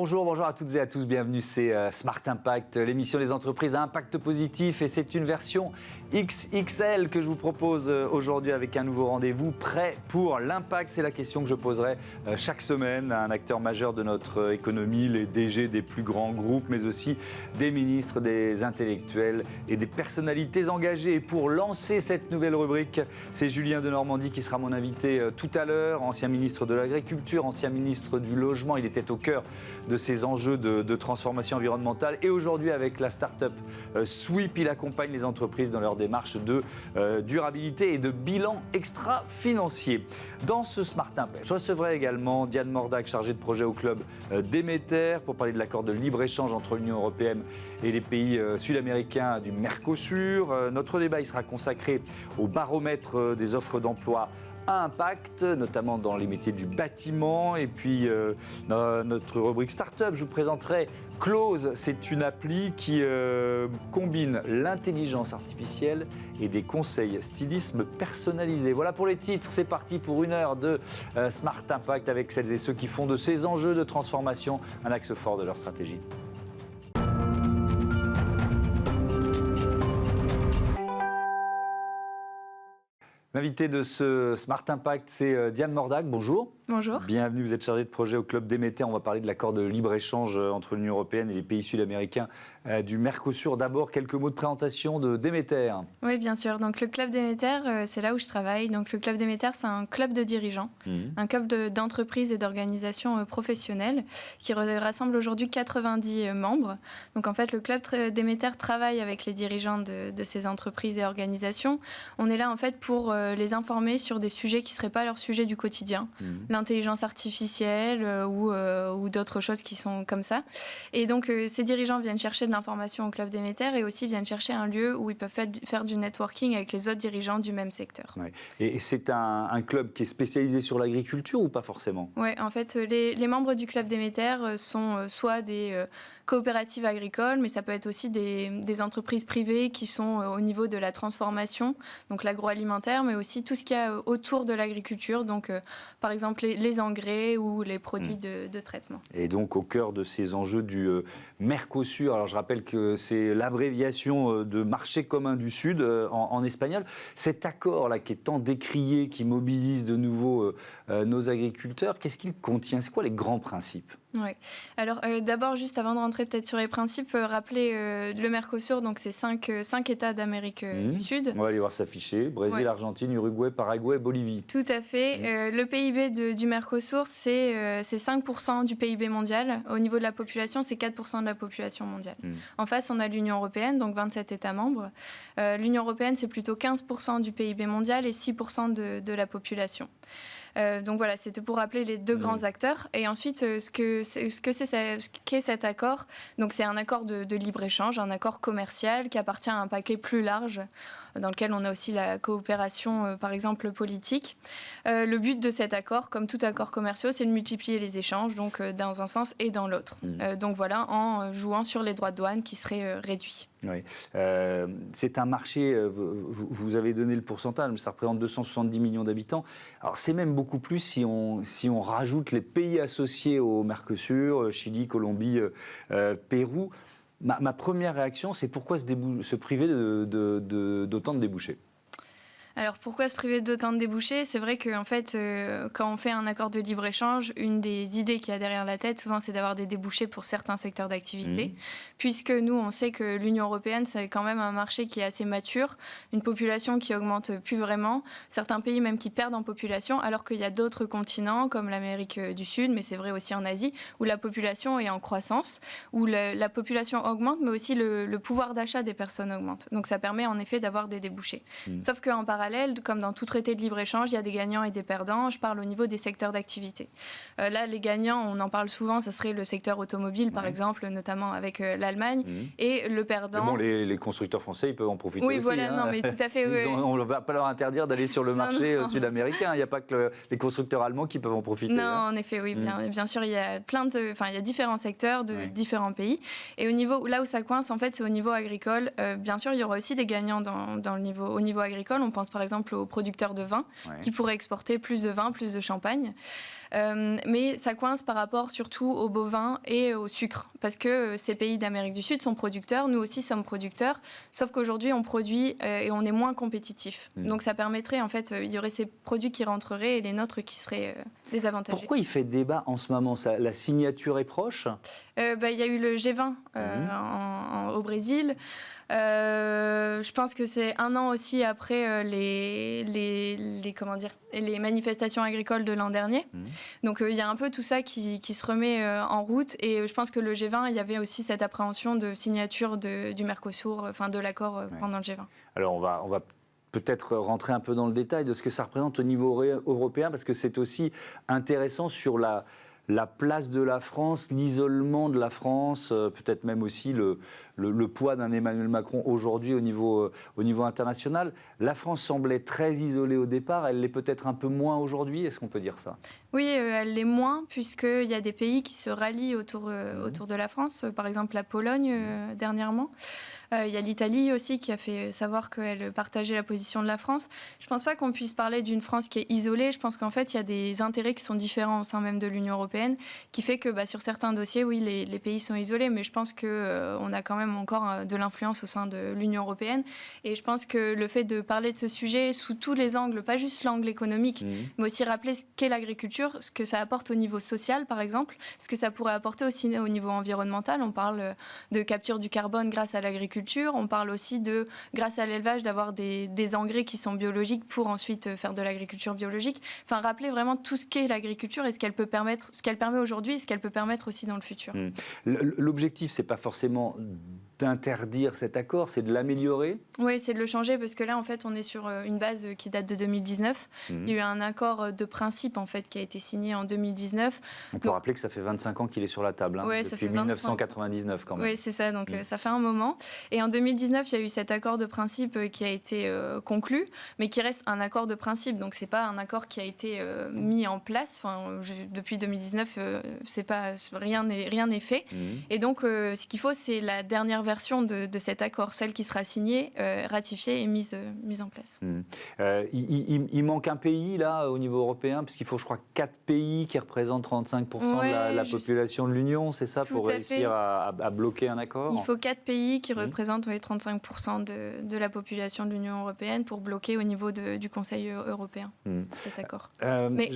Bonjour à toutes et à tous, bienvenue, c'est Smart Impact, l'émission des entreprises à impact positif et c'est une version XXL que je vous propose aujourd'hui avec un nouveau rendez-vous prêt pour l'impact. C'est la question que je poserai chaque semaine à un acteur majeur de notre économie, les DG des plus grands groupes, mais aussi des ministres, des intellectuels et des personnalités engagées. Et pour lancer cette nouvelle rubrique, c'est Julien Denormandie qui sera mon invité tout à l'heure, ancien ministre de l'Agriculture, ancien ministre du Logement. Il était au cœur de ces enjeux de transformation environnementale. Et aujourd'hui, avec la start-up Sweep, il accompagne les entreprises dans leur démarche de durabilité et de bilan extra-financier. Dans ce Smart Impact, je recevrai également Diane Mordac, chargée de projet au club Demeter, pour parler de l'accord de libre-échange entre l'Union européenne et les pays sud-américains du Mercosur. Notre débat il sera consacré au baromètre des offres d'emploi à impact, notamment dans les métiers du bâtiment. Et puis, dans notre rubrique Startup, je vous présenterai Close. C'est une appli qui combine l'intelligence artificielle et des conseils stylisme personnalisés. Voilà pour les titres. C'est parti pour une heure de Smart Impact avec celles et ceux qui font de ces enjeux de transformation un axe fort de leur stratégie. L'invité de ce Smart Impact, c'est Diane Mordac. Bonjour. Bonjour. Bienvenue, vous êtes chargée de projet au club Demeter. On va parler de l'accord de libre-échange entre l'Union européenne et les pays sud-américains du Mercosur. D'abord, quelques mots de présentation de Demeter. Oui, bien sûr. Donc, le club Demeter, c'est là où je travaille. Donc, le club Demeter, c'est un club de dirigeants, un club d'entreprises et d'organisations professionnelles qui rassemble aujourd'hui 90 membres. Donc, en fait, le club Demeter travaille avec les dirigeants de ces entreprises et organisations. On est là, en fait, pour les informer sur des sujets qui ne seraient pas leur sujet du quotidien. L'intelligence artificielle ou d'autres choses qui sont comme ça. Et donc, ces dirigeants viennent chercher de l'information au club Demeter et aussi viennent chercher un lieu où ils peuvent faire du networking avec les autres dirigeants du même secteur. Ouais. Et c'est un club qui est spécialisé sur l'agriculture ou pas forcément ? Oui, en fait, les membres du club Demeter sont soit des coopératives agricoles, mais ça peut être aussi des entreprises privées qui sont au niveau de la transformation, donc l'agroalimentaire, mais aussi tout ce qu'il y a autour de l'agriculture, donc par exemple les engrais ou les produits de traitement. Et donc au cœur de ces enjeux du Mercosur, alors je rappelle que c'est l'abréviation de marché commun du Sud en espagnol. Cet accord-là qui est tant décrié, qui mobilise de nouveau nos agriculteurs, qu'est-ce qu'il contient ? C'est quoi les grands principes ? Oui. Alors d'abord, juste avant de rentrer peut-être sur les principes, rappeler le Mercosur, donc c'est 5 États d'Amérique du Sud. On va aller voir s'afficher. Brésil, Argentine, Uruguay, Paraguay, Bolivie. Tout à fait. Le PIB du Mercosur, c'est 5% du PIB mondial. Au niveau de la population, c'est 4% de la population mondiale. En face, on a l'Union européenne, donc 27 États membres. L'Union européenne, c'est plutôt 15% du PIB mondial et 6% de la population. Donc voilà, c'était pour rappeler les deux grands acteurs. Et ensuite, qu'est cet accord ? Donc c'est un accord de libre-échange, un accord commercial qui appartient à un paquet plus large, dans lequel on a aussi la coopération, par exemple, politique. Le but de cet accord, comme tout accord commercial, c'est de multiplier les échanges, donc dans un sens et dans l'autre. Donc voilà, en jouant sur les droits de douane qui seraient réduits. Oui. C'est un marché, vous avez donné le pourcentage, mais ça représente 270 millions d'habitants. Alors c'est même beaucoup plus si on rajoute les pays associés au Mercosur, Chili, Colombie, Pérou. Ma première réaction, c'est pourquoi se priver d'autant de débouchés ? Alors pourquoi se priver d'autant de débouchés ? C'est vrai qu'en fait, quand on fait un accord de libre-échange, une des idées qu'il y a derrière la tête, souvent, c'est d'avoir des débouchés pour certains secteurs d'activité. Puisque nous, on sait que l'Union européenne, c'est quand même un marché qui est assez mature, une population qui augmente plus vraiment, certains pays même qui perdent en population, alors qu'il y a d'autres continents, comme l'Amérique du Sud, mais c'est vrai aussi en Asie, où la population est en croissance, où la population augmente, mais aussi le pouvoir d'achat des personnes augmente. Donc ça permet en effet d'avoir des débouchés. Sauf qu'en parallèle, comme dans tout traité de libre-échange, il y a des gagnants et des perdants. Je parle au niveau des secteurs d'activité. Là, les gagnants, on en parle souvent, ça serait le secteur automobile, par exemple, notamment avec l'Allemagne. Et le perdant... Mais bon, les constructeurs français, ils peuvent en profiter aussi. Oui, voilà, non, mais tout à fait. On ne va pas leur interdire d'aller sur le marché sud-américain. Il n'y a pas que les constructeurs allemands qui peuvent en profiter. Non, en effet, oui. Bien sûr, il y a il y a différents secteurs de différents pays. Et là où ça coince, en fait, c'est au niveau agricole. Bien sûr, il y aura aussi des gagnants au niveau agricole. On pense par exemple aux producteurs de vin, Ouais. qui pourraient exporter plus de vin, plus de champagne. Mais ça coince par rapport surtout aux bovins et au sucre, parce que ces pays d'Amérique du Sud sont producteurs, nous aussi sommes producteurs, sauf qu'aujourd'hui on produit et on est moins compétitif. Donc ça permettrait, en fait, il y aurait ces produits qui rentreraient et les nôtres qui seraient désavantagés. Pourquoi il fait débat en ce moment? La signature est proche? Il y a eu le G20 au Brésil. Je pense que c'est un an aussi après les manifestations agricoles de l'an dernier. Donc il y a un peu tout ça qui se remet en route. Et je pense que le G20, il y avait aussi cette appréhension de signature du Mercosur, enfin de l'accord pendant le G20. Alors on va peut-être rentrer un peu dans le détail de ce que ça représente au niveau européen, parce que c'est aussi intéressant sur la place de la France, l'isolement de la France, peut-être même aussi le poids d'un Emmanuel Macron aujourd'hui au niveau international. La France semblait très isolée au départ, elle l'est peut-être un peu moins aujourd'hui, est-ce qu'on peut dire ça? Oui, elle l'est moins, puisqu'il y a des pays qui se rallient autour de la France, par exemple la Pologne dernièrement. Il y a l'Italie aussi qui a fait savoir qu'elle partageait la position de la France. Je ne pense pas qu'on puisse parler d'une France qui est isolée. Je pense qu'en fait, il y a des intérêts qui sont différents au sein même de l'Union européenne, qui fait que sur certains dossiers, oui, les pays sont isolés, mais je pense qu'on a quand même encore de l'influence au sein de l'Union européenne. Et je pense que le fait de parler de ce sujet sous tous les angles, pas juste l'angle économique, mais aussi rappeler ce qu'est l'agriculture, ce que ça apporte au niveau social, par exemple, ce que ça pourrait apporter aussi au niveau environnemental. On parle de capture du carbone grâce à l'agriculture. On parle aussi grâce à l'élevage, d'avoir des engrais qui sont biologiques pour ensuite faire de l'agriculture biologique. Enfin, rappeler vraiment tout ce qu'est l'agriculture et ce qu'elle permet aujourd'hui et ce qu'elle peut permettre aussi dans le futur. L'objectif, c'est pas forcément d'interdire cet accord, c'est de l'améliorer? Oui, c'est de le changer, parce que là, en fait, on est sur une base qui date de 2019. Il y a eu un accord de principe, en fait, qui a été signé en 2019. On peut rappeler que ça fait 25 ans qu'il est sur la table, ouais, depuis 1999 quand même. Oui, c'est ça, donc ça fait un moment. Et en 2019, il y a eu cet accord de principe qui a été conclu, mais qui reste un accord de principe. Donc, c'est pas un accord qui a été mis en place. Enfin, depuis 2019, rien n'est fait. Et donc, ce qu'il faut, c'est la dernière version de cet accord, celle qui sera signée, ratifiée et mise en place. Il manque un pays, là, au niveau européen, puisqu'il faut, je crois, 4 pays qui représentent 35% de la population de l'Union, c'est ça, pour réussir à bloquer un accord? Il faut 4 pays qui représentent 35% de la population de l'Union européenne pour bloquer au niveau du Conseil européen cet accord. Mais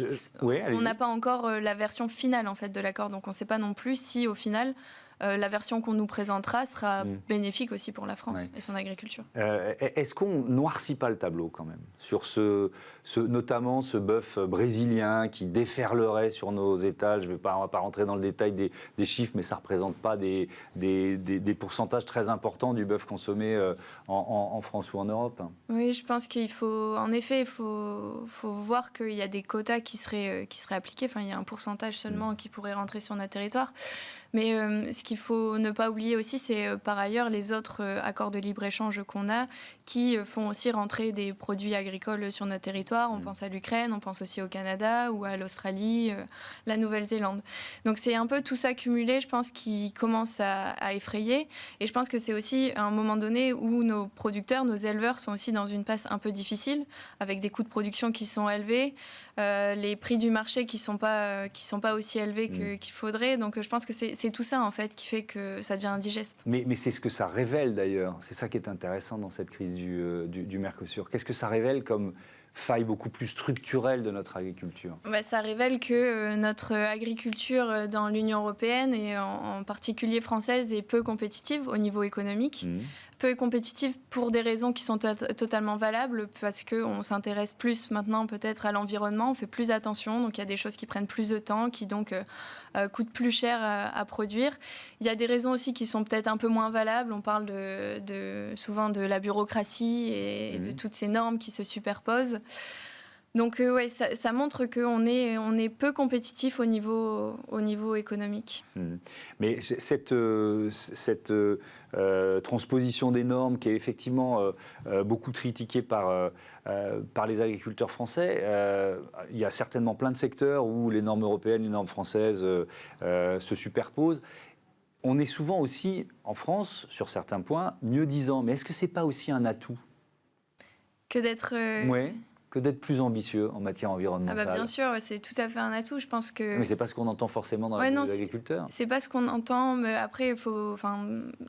on n'a pas encore la version finale, en fait, de l'accord, donc on ne sait pas non plus si, au final, la version qu'on nous présentera sera bénéfique aussi pour la France et son agriculture. Est-ce qu'on noircit pas le tableau quand même sur notamment ce bœuf brésilien qui déferlerait sur nos étals? On ne va pas rentrer dans le détail des chiffres, mais ça ne représente pas des pourcentages très importants du bœuf consommé en France ou en Europe. Oui, je pense qu'il faut, en effet, il faut voir qu'il y a des quotas qui seraient appliqués. Enfin, il y a un pourcentage seulement qui pourrait rentrer sur notre territoire. Mais ce qu'il faut ne pas oublier aussi, c'est par ailleurs les autres accords de libre-échange qu'on a qui font aussi rentrer des produits agricoles sur notre territoire. On pense à l'Ukraine, on pense aussi au Canada ou à l'Australie, la Nouvelle-Zélande. Donc c'est un peu tout ça cumulé, je pense, qui commence à effrayer. Et je pense que c'est aussi un moment donné où nos producteurs, nos éleveurs sont aussi dans une passe un peu difficile, avec des coûts de production qui sont élevés, les prix du marché qui sont pas aussi élevés qu'il faudrait. Donc je pense que c'est tout ça, en fait, qui fait que ça devient indigeste. Mais c'est ce que ça révèle, d'ailleurs. C'est ça qui est intéressant dans cette crise du Mercosur. Qu'est-ce que ça révèle comme faille beaucoup plus structurelle de notre agriculture? Ça révèle que notre agriculture dans l'Union européenne, et en particulier française, est peu compétitive au niveau économique. Peu compétitive pour des raisons qui sont totalement valables, parce qu'on s'intéresse plus maintenant peut-être à l'environnement, on fait plus attention, donc il y a des choses qui prennent plus de temps, qui donc coûtent plus cher à produire. Il y a des raisons aussi qui sont peut-être un peu moins valables, on parle souvent de la bureaucratie et de toutes ces normes qui se superposent. Donc ça montre qu'on est peu compétitif au niveau économique. Mais cette transposition des normes qui est effectivement beaucoup critiquée par les agriculteurs français, il y a certainement plein de secteurs où les normes européennes, les normes françaises se superposent. On est souvent aussi, en France, sur certains points, mieux disant. Mais est-ce que ce n'est pas aussi un atout ? Que d'être... Ouais. Que d'être plus ambitieux en matière environnementale. Bien sûr, c'est tout à fait un atout. Je pense que... Mais c'est pas ce qu'on entend forcément dans les agriculteurs. C'est pas ce qu'on entend, mais après,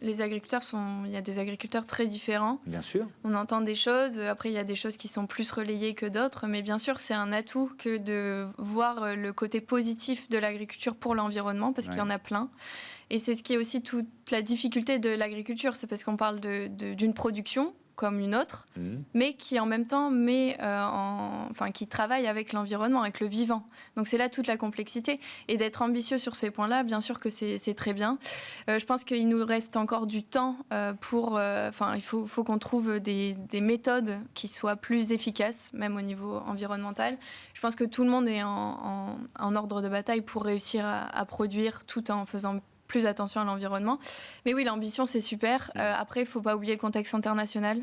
les agriculteurs il y a des agriculteurs très différents. Bien sûr. On entend des choses. Après, il y a des choses qui sont plus relayées que d'autres. Mais bien sûr, c'est un atout que de voir le côté positif de l'agriculture pour l'environnement, parce qu'il y en a plein. Et c'est ce qui est aussi toute la difficulté de l'agriculture. C'est parce qu'on parle d'une production comme une autre, mais qui en même temps qui travaille avec l'environnement, avec le vivant. Donc c'est là toute la complexité. Et d'être ambitieux sur ces points-là, bien sûr que c'est très bien. Je pense qu'il nous reste encore du temps il faut qu'on trouve des méthodes qui soient plus efficaces, même au niveau environnemental. Je pense que tout le monde est en ordre de bataille pour réussir à produire tout en faisant plus attention à l'environnement. Mais oui, l'ambition, c'est super. Après, il ne faut pas oublier le contexte international,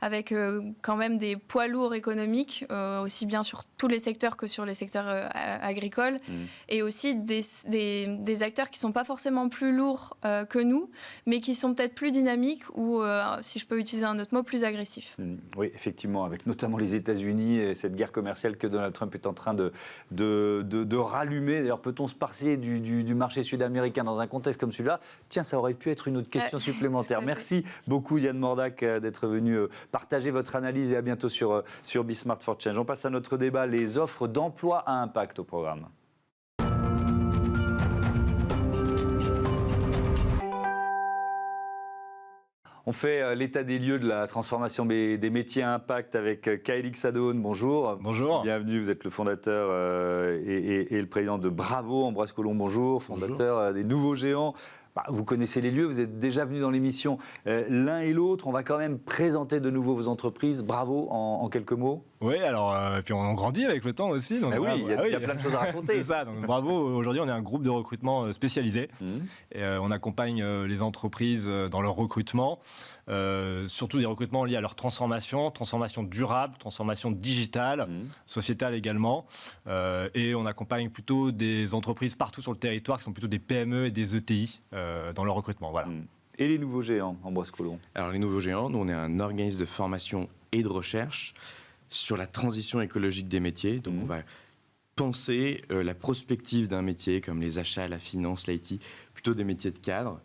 avec quand même des poids lourds économiques, aussi bien sur tous les secteurs que sur les secteurs agricoles, et aussi des acteurs qui ne sont pas forcément plus lourds que nous, mais qui sont peut-être plus dynamiques ou, si je peux utiliser un autre mot, plus agressifs. Oui, effectivement, avec notamment les États-Unis et cette guerre commerciale que Donald Trump est en train de rallumer. D'ailleurs, peut-on se passer du marché sud-américain dans un contexte comme celui-là? Tiens, ça aurait pu être une autre question supplémentaire. Merci beaucoup, Yann Mordac, d'être venu partager votre analyse et à bientôt sur Be Smart for Change. On passe à notre débat, les offres d'emploi à impact au programme. On fait l'état des lieux de la transformation des métiers à impact avec Kaël Sadone. Bonjour. Bonjour. Bienvenue, vous êtes le fondateur et le président de Bravo. Ambroise Collomb, bonjour. Fondateur des Nouveaux Géants. Vous connaissez les lieux, vous êtes déjà venus dans l'émission l'un et l'autre. On va quand même présenter de nouveau vos entreprises. Bravo, en quelques mots. Oui, alors, et puis on grandit avec le temps aussi. Donc, il y a plein de choses à raconter. C'est ça, donc Bravo, aujourd'hui on est un groupe de recrutement spécialisé. Et, on accompagne les entreprises dans leur recrutement, surtout des recrutements liés à leur transformation durable, transformation digitale, sociétale également. Et on accompagne plutôt des entreprises partout sur le territoire qui sont plutôt des PME et des ETI dans leur recrutement. Voilà. Et les Nouveaux Géants, Ambroise Collomb? Alors les Nouveaux Géants, nous on est un organisme de formation et de recherche sur la transition écologique des métiers. Donc on va penser la prospective d'un métier comme les achats, la finance, l'IT, plutôt des métiers de cadre.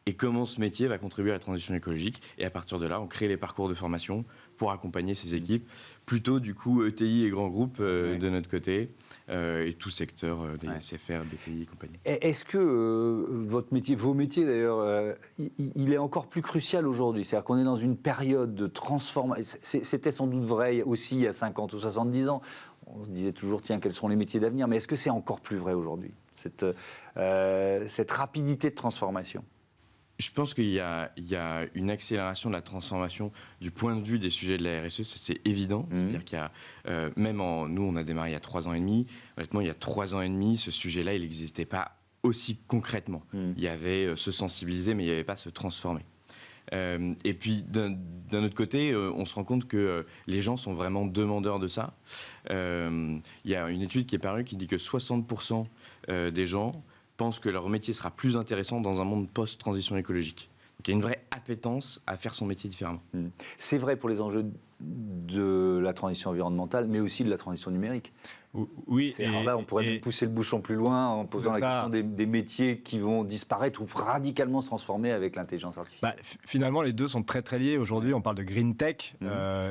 Et comment ce métier va contribuer à la transition écologique. Et à partir de là, on crée les parcours de formation pour accompagner ces équipes. Plutôt du coup ETI et grands groupes de notre côté. Et tout secteur des SFR, BPI et compagnie. Est-ce que vos métiers d'ailleurs, il est encore plus crucial aujourd'hui? C'est-à-dire qu'on est dans une période de transformation. C'était sans doute vrai aussi il y a 50 ou 70 ans. On se disait toujours, tiens, quels seront les métiers d'avenir? Mais est-ce que c'est encore plus vrai aujourd'hui, cette rapidité de transformation? Je pense qu'il y a une accélération de la transformation du point de vue des sujets de la RSE, c'est évident. C'est-à-dire qu'il y a, nous, on a démarré il y a 3 ans et demi. Honnêtement, il y a 3 ans et demi, ce sujet-là, il n'existait pas aussi concrètement. Il y avait se sensibiliser, mais il n'y avait pas se transformer. Et puis, d'un autre côté, on se rend compte que les gens sont vraiment demandeurs de ça. Il y a une étude qui est parue qui dit que 60% des gens pensent que leur métier sera plus intéressant dans un monde post-transition écologique. Donc il y a une vraie appétence à faire son métier différemment. C'est vrai pour les enjeux de la transition environnementale, mais aussi de la transition numérique. Oui. Alors là, on pourrait même pousser le bouchon plus loin en posant la question des métiers qui vont disparaître ou radicalement se transformer avec l'intelligence artificielle. Finalement, les deux sont très très liés. Aujourd'hui, on parle de green tech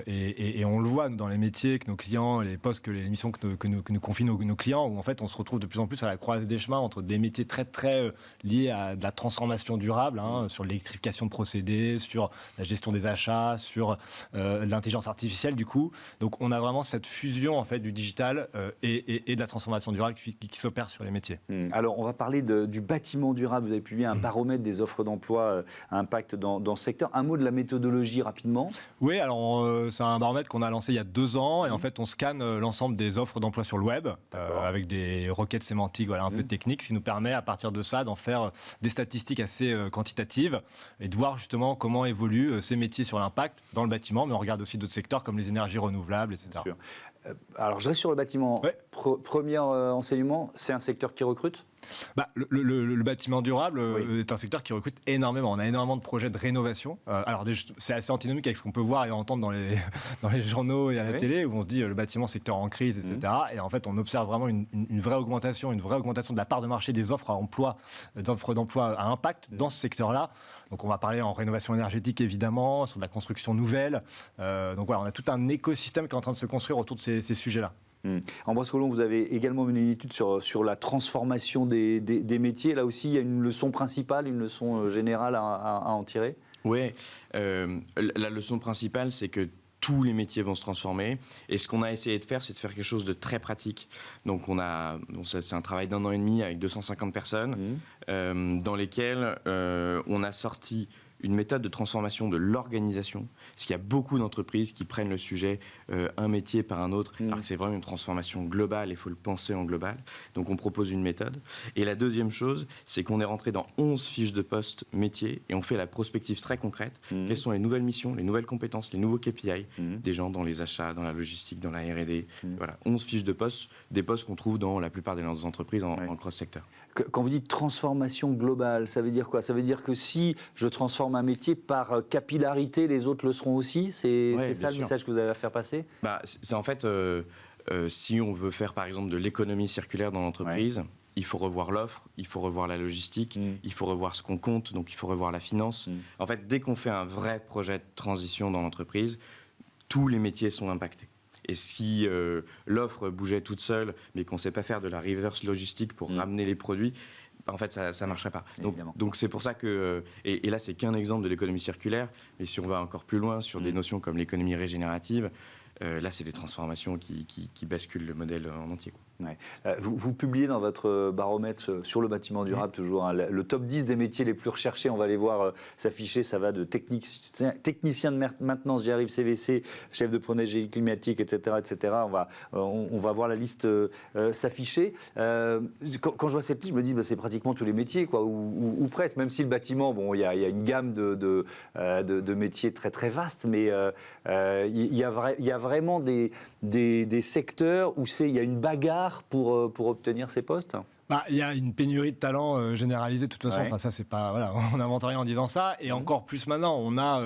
et on le voit dans les métiers que nos clients, les postes, les missions que nous confient nos clients, où en fait on se retrouve de plus en plus à la croisée des chemins entre des métiers très très liés à de la transformation durable, sur l'électrification de procédés, sur la gestion des achats, sur l'intelligence artificielle du coup. Donc on a vraiment cette fusion en fait du digital et de la transformation durable qui s'opère sur les métiers. Alors, on va parler du bâtiment durable. Vous avez publié un baromètre des offres d'emploi à impact dans ce secteur. Un mot de la méthodologie rapidement. Oui, alors c'est un baromètre qu'on a lancé il y a 2 ans et en fait on scanne l'ensemble des offres d'emploi sur le web avec des requêtes sémantiques un peu techniques, ce qui nous permet à partir de ça d'en faire des statistiques assez quantitatives et de voir justement comment évoluent ces métiers sur l'impact dans le bâtiment, mais on regarde aussi d'autres secteurs comme les énergies renouvelables, etc. Alors, je reste sur le bâtiment. Premier enseignement, c'est un secteur qui recrute? Le bâtiment durable est un secteur qui recrute énormément. On a énormément de projets de rénovation. Alors, c'est assez antinomique avec ce qu'on peut voir et entendre dans les journaux et à la télé, où on se dit le bâtiment secteur en crise, etc. Et en fait, on observe vraiment une vraie augmentation de la part de marché des offres d'emploi à impact dans ce secteur-là. Donc, on va parler en rénovation énergétique, évidemment, sur de la construction nouvelle. Donc, voilà, on a tout un écosystème qui est en train de se construire autour de ces sujets-là. Ambroise Collomb, vous avez également mené une étude sur la transformation des métiers. Là aussi, il y a une leçon principale, une leçon générale à en tirer. Oui, la leçon principale, c'est que tous les métiers vont se transformer. Et ce qu'on a essayé de faire, c'est de faire quelque chose de très pratique. Donc, c'est un travail d'1 an et demi avec 250 personnes dans lesquelles on a sorti une méthode de transformation de l'organisation. Parce qu'il y a beaucoup d'entreprises qui prennent le sujet un métier par un autre, alors que c'est vraiment une transformation globale, il faut le penser en global. Donc on propose une méthode. Et la deuxième chose, c'est qu'on est rentré dans 11 fiches de poste métiers et on fait la prospective très concrète. Quelles sont les nouvelles missions, les nouvelles compétences, les nouveaux KPI des gens dans les achats, dans la logistique, dans la R&D. Voilà, 11 fiches de poste, des postes qu'on trouve dans la plupart des entreprises en cross-secteur. Quand vous dites transformation globale, ça veut dire quoi? Ça veut dire que si je transforme un métier par capillarité, les autres le seront aussi? C'est ça le message que vous avez à faire passer? C'est en fait, si on veut faire par exemple de l'économie circulaire dans l'entreprise, il faut revoir l'offre, il faut revoir la logistique, il faut revoir ce qu'on compte, donc il faut revoir la finance. En fait, dès qu'on fait un vrai projet de transition dans l'entreprise, tous les métiers sont impactés. Et si l'offre bougeait toute seule, mais qu'on ne sait pas faire de la reverse logistique pour ramener les produits, en fait, ça ne marcherait pas. Donc c'est pour ça que... Et là, c'est qu'un exemple de l'économie circulaire, mais si on va encore plus loin sur des notions comme l'économie régénérative, là, c'est des transformations qui basculent le modèle en entier. Ouais. Vous publiez dans votre baromètre sur le bâtiment durable toujours le top 10 des métiers les plus recherchés. On va les voir s'afficher. Ça va de technicien de maintenance, j'y arrive, CVC, chef de projet génie climatique, etc. etc. On va voir la liste s'afficher. Quand je vois cette liste, je me dis c'est pratiquement tous les métiers, quoi, ou presque. Même si le bâtiment, bon, il y a une gamme de métiers très très vaste, mais il y a vraiment des secteurs où il y a une bagarre pour obtenir ces postes? Il y a une pénurie de talent généralisée de toute façon. Enfin, ça, c'est pas, voilà, on n'invente rien en disant ça. Et encore plus maintenant, on a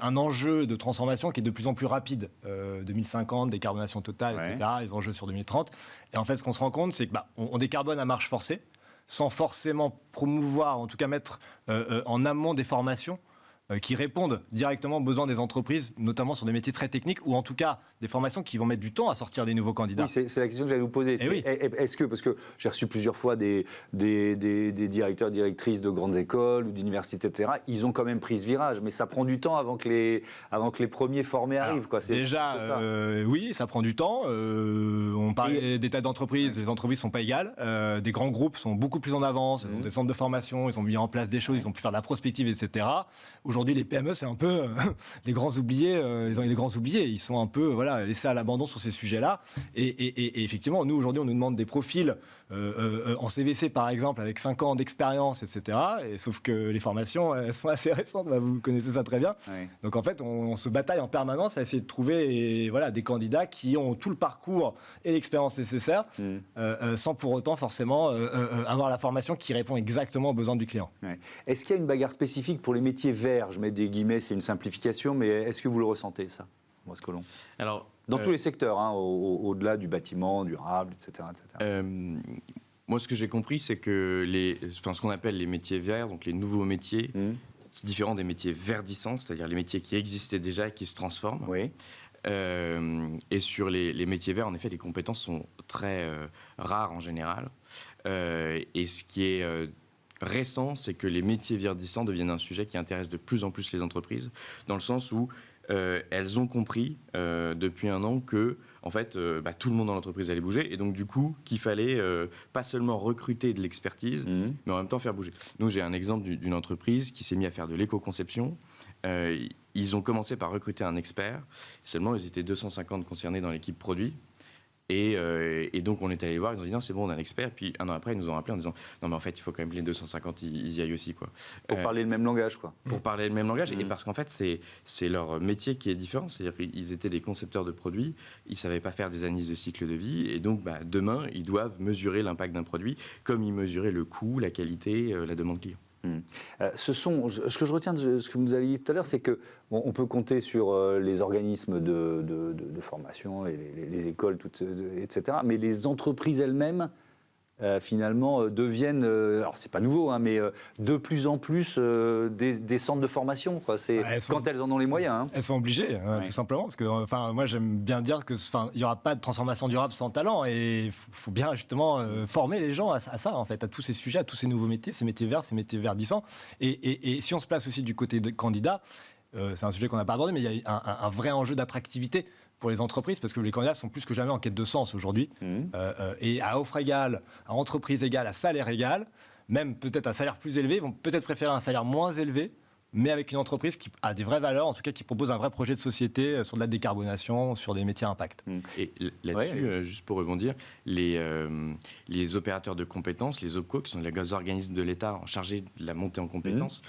un enjeu de transformation qui est de plus en plus rapide. 2050, décarbonation totale, etc. Les enjeux sur 2030. Et en fait, ce qu'on se rend compte, c'est qu'on décarbone à marche forcée, sans forcément promouvoir, en tout cas mettre en amont des formations qui répondent directement aux besoins des entreprises, notamment sur des métiers très techniques, ou en tout cas des formations qui vont mettre du temps à sortir des nouveaux candidats. Oui, c'est la question que j'allais vous poser. Est-ce que, parce que j'ai reçu plusieurs fois des directeurs, directrices de grandes écoles ou d'universités, etc., ils ont quand même pris ce virage, mais ça prend du temps avant que les premiers formés arrivent. Quoi. Déjà, oui, ça prend du temps. On parlait des tas d'entreprises, les entreprises ne sont pas égales. Des grands groupes sont beaucoup plus en avance, ils ont des centres de formation, ils ont mis en place des choses, ils ont pu faire de la prospective, etc. Aujourd'hui, les PME, c'est un peu les grands oubliés. Les grands oubliés, ils sont un peu laissés à l'abandon sur ces sujets-là. Et effectivement, nous, aujourd'hui, on nous demande des profils en CVC, par exemple, avec 5 ans d'expérience, etc. Sauf que les formations, elles sont assez récentes. Vous connaissez ça très bien. Oui. Donc, en fait, on se bataille en permanence à essayer de trouver des candidats qui ont tout le parcours et l'expérience nécessaire, sans pour autant forcément avoir la formation qui répond exactement aux besoins du client. Oui. Est-ce qu'il y a une bagarre spécifique pour les métiers verts? Je mets des guillemets, c'est une simplification, mais est-ce que vous le ressentez, ça, Ambroise Collomb? Alors, dans tous les secteurs, au-delà du bâtiment, durable, etc. Moi, ce que j'ai compris, c'est que ce qu'on appelle les métiers verts, donc les nouveaux métiers, c'est différent des métiers verdissants, c'est-à-dire les métiers qui existaient déjà et qui se transforment. Oui. Et sur les métiers verts, en effet, les compétences sont très rares en général. Et ce qui est récent, c'est que les métiers verdissants deviennent un sujet qui intéresse de plus en plus les entreprises, dans le sens où elles ont compris depuis un an que en fait, tout le monde dans l'entreprise allait bouger, et donc du coup qu'il fallait pas seulement recruter de l'expertise, mais en même temps faire bouger. Nous, j'ai un exemple d'une entreprise qui s'est mise à faire de l'éco-conception. Ils ont commencé par recruter un expert, seulement ils étaient 250 concernés dans l'équipe produit. Et donc, on est allé les voir, ils nous ont dit non, c'est bon, on a un expert. Puis un an après, ils nous ont rappelé en disant non, mais en fait, il faut quand même que les 250 ils y aillent aussi, quoi. Pour parler le même langage, quoi. Pour parler le même langage, et parce qu'en fait, c'est leur métier qui est différent. C'est-à-dire qu'ils étaient des concepteurs de produits, ils ne savaient pas faire des analyses de cycle de vie, et donc demain, ils doivent mesurer l'impact d'un produit comme ils mesuraient le coût, la qualité, la demande client. Ce que je retiens de ce que vous nous avez dit tout à l'heure, c'est que on peut compter sur les organismes de formation, les écoles, etc. Mais les entreprises elles-mêmes, finalement, deviennent, alors c'est pas nouveau, hein, mais de plus en plus des centres de formation, quoi. C'est quand elles en ont les moyens. Hein. Elles sont obligées, tout simplement, parce que moi j'aime bien dire que il y aura pas de transformation durable sans talent, et faut bien justement former les gens à ça, en fait, à tous ces sujets, à tous ces nouveaux métiers, ces métiers verts, ces métiers verdissants. Et si on se place aussi du côté des candidats, c'est un sujet qu'on n'a pas abordé, mais il y a un vrai enjeu d'attractivité pour les entreprises, parce que les candidats sont plus que jamais en quête de sens aujourd'hui. Et à offre égale, à entreprise égale, à salaire égal, même peut-être à salaire plus élevé, ils vont peut-être préférer un salaire moins élevé, mais avec une entreprise qui a des vraies valeurs, en tout cas qui propose un vrai projet de société sur de la décarbonation, sur des métiers à impact. Et là-dessus, juste pour rebondir, les opérateurs de compétences, les OPCO, qui sont les organismes de l'État chargés de la montée en compétences,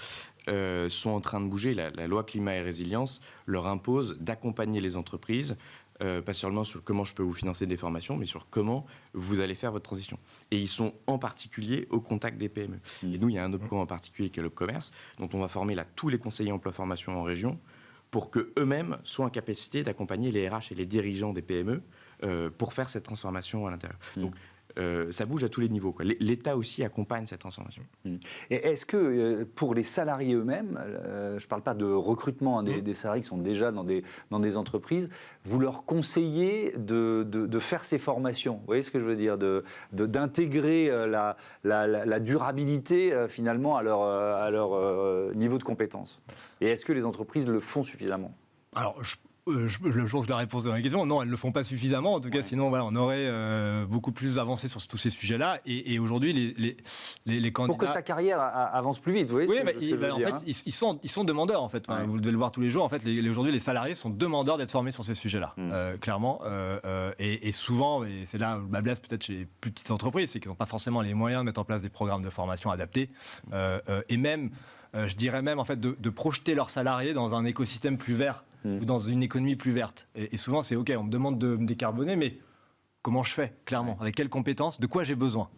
sont en train de bouger. La loi climat et résilience leur impose d'accompagner les entreprises, pas seulement sur comment je peux vous financer des formations, mais sur comment vous allez faire votre transition. Et ils sont en particulier au contact des PME. Et nous, il y a un OPCO en particulier qui est l'OPCommerce, dont on va former là tous les conseillers emploi-formation en région pour qu'eux-mêmes soient en capacité d'accompagner les RH et les dirigeants des PME pour faire cette transformation à l'intérieur. Donc, ça bouge à tous les niveaux, quoi. L'État aussi accompagne cette transformation. Et est-ce que pour les salariés eux-mêmes, je ne parle pas de recrutement des salariés qui sont déjà dans des entreprises, vous leur conseillez de faire ces formations? Vous voyez ce que je veux dire, d'intégrer la durabilité finalement à leur niveau de compétence. Et est-ce que les entreprises le font suffisamment? Alors, je pense que la réponse à la question, non, elles ne le font pas suffisamment. En tout cas, sinon, voilà, on aurait beaucoup plus avancé sur tous ces sujets-là. Et aujourd'hui, les candidats... Pour que sa carrière avance plus vite, vous voyez en fait, ils sont demandeurs, en fait. Vous devez le voir tous les jours. En fait, aujourd'hui, les salariés sont demandeurs d'être formés sur ces sujets-là, clairement. Et souvent, et c'est là où le bas blesse peut-être chez les plus petites entreprises, c'est qu'ils n'ont pas forcément les moyens de mettre en place des programmes de formation adaptés. Et même, je dirais même, en fait, de projeter leurs salariés dans un écosystème plus vert, ou dans une économie plus verte. Et souvent, c'est OK, on me demande de me décarboner, mais comment je fais, clairement? Avec quelles compétences? De quoi j'ai besoin?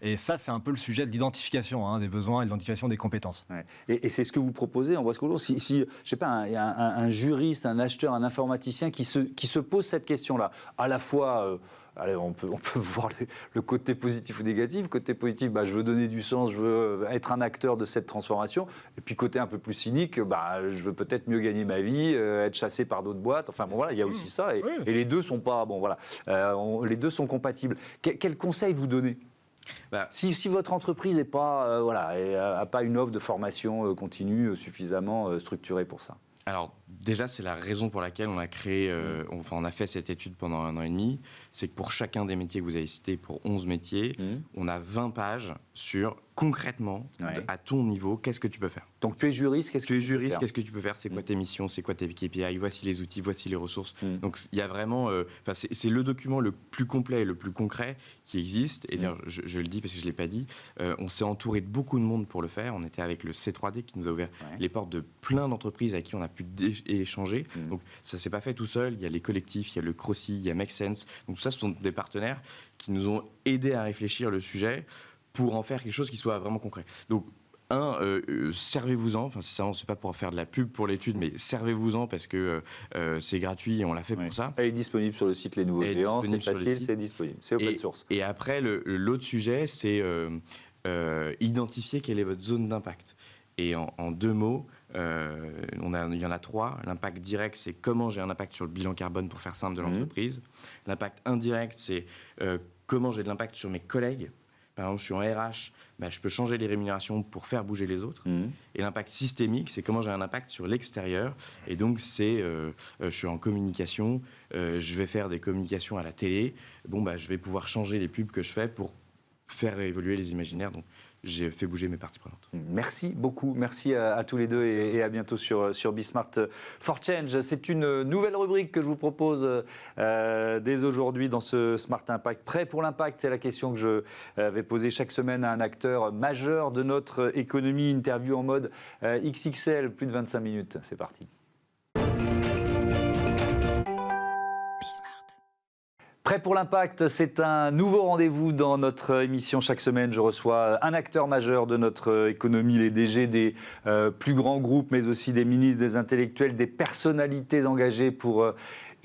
Et ça, c'est un peu le sujet de l'identification des besoins et de l'identification des compétences. Et c'est ce que vous proposez, Ambroise Collo. Si je sais pas, un juriste, un acheteur, un informaticien qui se pose cette question-là, à la fois... Allez, on peut voir le côté positif ou négatif. Côté positif, je veux donner du sens, je veux être un acteur de cette transformation. Et puis côté un peu plus cynique, je veux peut-être mieux gagner ma vie, être chassé par d'autres boîtes. Enfin bon, voilà, il y a aussi ça. Et les deux sont pas... Bon, voilà. Les deux sont compatibles. Quel conseil vous donnez? Si votre entreprise n'a pas une offre de formation continue suffisamment structurée pour ça? Alors déjà, c'est la raison pour laquelle on a créé, on a fait cette étude pendant 1 an et demi. C'est que pour chacun des métiers que vous avez cités, pour 11 métiers, on a 20 pages sur concrètement, à ton niveau, qu'est-ce que tu peux faire. Donc tu es juriste, qu'est-ce que tu peux faire? C'est quoi tes missions? C'est quoi tes KPI? Voici les outils, voici les ressources. Donc il y a vraiment, c'est le document le plus complet et le plus concret qui existe. Et d'ailleurs, je le dis parce que je ne l'ai pas dit, on s'est entouré de beaucoup de monde pour le faire. On était avec le C3D qui nous a ouvert les portes de plein d'entreprises avec qui on a pu échanger. Donc ça ne s'est pas fait tout seul. Il y a les collectifs, il y a le CROCI, il y a Make Sense. Donc tout ça, ce sont des partenaires qui nous ont aidés à réfléchir le sujet pour en faire quelque chose qui soit vraiment concret. Donc, servez-vous-en. Enfin, c'est pas pour faire de la pub pour l'étude, mais servez-vous-en parce que c'est gratuit et on l'a fait pour ça. Elle est disponible sur le site Les Nouveaux Géants, c'est facile, c'est disponible, c'est open source. Et après, l'autre sujet, c'est identifier quelle est votre zone d'impact. Et en 2 mots, il y en a 3. L'impact direct, c'est comment j'ai un impact sur le bilan carbone, pour faire simple, de l'entreprise. L'impact indirect, c'est comment j'ai de l'impact sur mes collègues. Par exemple, je suis en RH, je peux changer les rémunérations pour faire bouger les autres. Et l'impact systémique, c'est comment j'ai un impact sur l'extérieur. Et donc, c'est, je suis en communication, je vais faire des communications à la télé. Je vais pouvoir changer les pubs que je fais pour faire évoluer les imaginaires. Donc, j'ai fait bouger mes parties prenantes. Merci beaucoup, merci à tous les deux et à bientôt sur Bismart for Change. C'est une nouvelle rubrique que je vous propose dès aujourd'hui dans ce Smart Impact. Prêt pour l'impact, c'est la question que je vais poser chaque semaine à un acteur majeur de notre économie. Interview en mode XXL, plus de 25 minutes. C'est parti. Prêt pour l'impact, c'est un nouveau rendez-vous dans notre émission. Chaque semaine, je reçois un acteur majeur de notre économie, les DG des plus grands groupes, mais aussi des ministres, des intellectuels, des personnalités engagées pour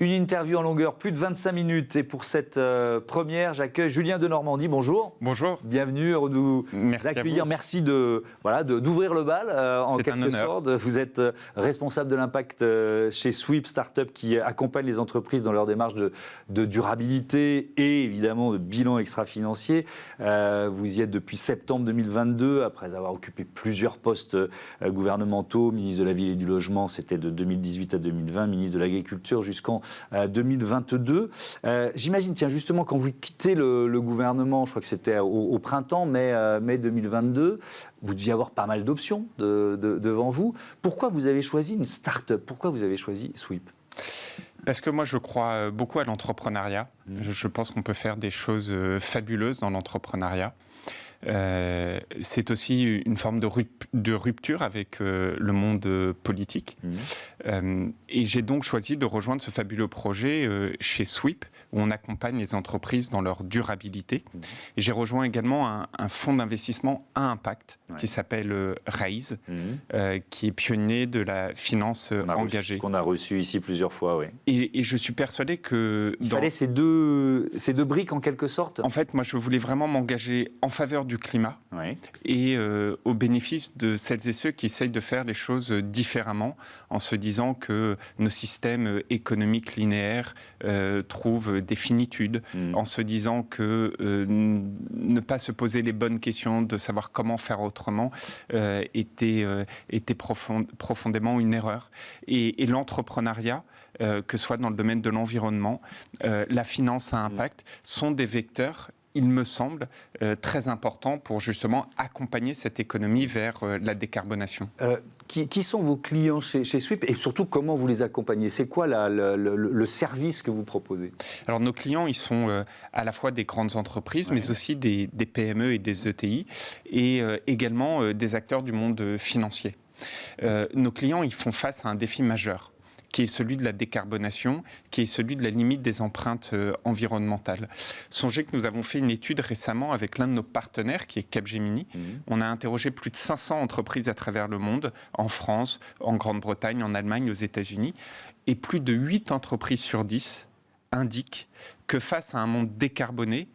une interview en longueur, plus de 25 minutes. Et pour cette première, j'accueille Julien de Normandie. Bonjour. Bonjour. Bienvenue, heureux de vous accueillir. Merci d'ouvrir le bal en quelque sorte. Vous êtes responsable de l'impact chez Sweep, start-up qui accompagne les entreprises dans leur démarche de durabilité et évidemment de bilan extra-financier. Vous y êtes depuis septembre 2022, après avoir occupé plusieurs postes gouvernementaux, ministre de la Ville et du Logement, c'était de 2018 à 2020, ministre de l'Agriculture jusqu'en 2022. J'imagine, tiens, justement, quand vous quittez le gouvernement, je crois que c'était au printemps, mai 2022, vous deviez avoir pas mal d'options devant vous. Pourquoi vous avez choisi une start-up? Pourquoi vous avez choisi Sweep? Parce que moi, je crois beaucoup à l'entrepreneuriat. Je pense qu'on peut faire des choses fabuleuses dans l'entrepreneuriat. C'est aussi une forme de rupture avec le monde politique. Et j'ai donc choisi de rejoindre ce fabuleux projet chez Sweep, où on accompagne les entreprises dans leur durabilité. Et j'ai rejoint également un fonds d'investissement à impact qui s'appelle Raise, qui est pionnier de la finance engagée. Qu'on a reçu ici plusieurs fois, oui. Et je suis persuadé que... Il fallait ces deux briques en quelque sorte. En fait, moi, je voulais vraiment m'engager en faveur du climat et au bénéfice de celles et ceux qui essayent de faire les choses différemment en se disant que nos systèmes économiques linéaires trouvent des finitudes, en se disant que ne pas se poser les bonnes questions de savoir comment faire autrement était profondément une erreur. Et l'entrepreneuriat, que ce soit dans le domaine de l'environnement, la finance à impact, sont des vecteurs, il me semble, très important pour justement accompagner cette économie vers la décarbonation. Qui sont vos clients chez Sweep et surtout comment vous les accompagnez? C'est quoi le service que vous proposez? Alors nos clients, ils sont à la fois des grandes entreprises, mais aussi des PME et des ETI et également des acteurs du monde financier. Nos clients, ils font face à un défi majeur, qui est celui de la décarbonation, qui est celui de la limite des empreintes environnementales. Songez que nous avons fait une étude récemment avec l'un de nos partenaires, qui est Capgemini. On a interrogé plus de 500 entreprises à travers le monde, en France, en Grande-Bretagne, en Allemagne, aux États-Unis, et plus de 8 entreprises sur 10 indiquent que face à un monde décarboné,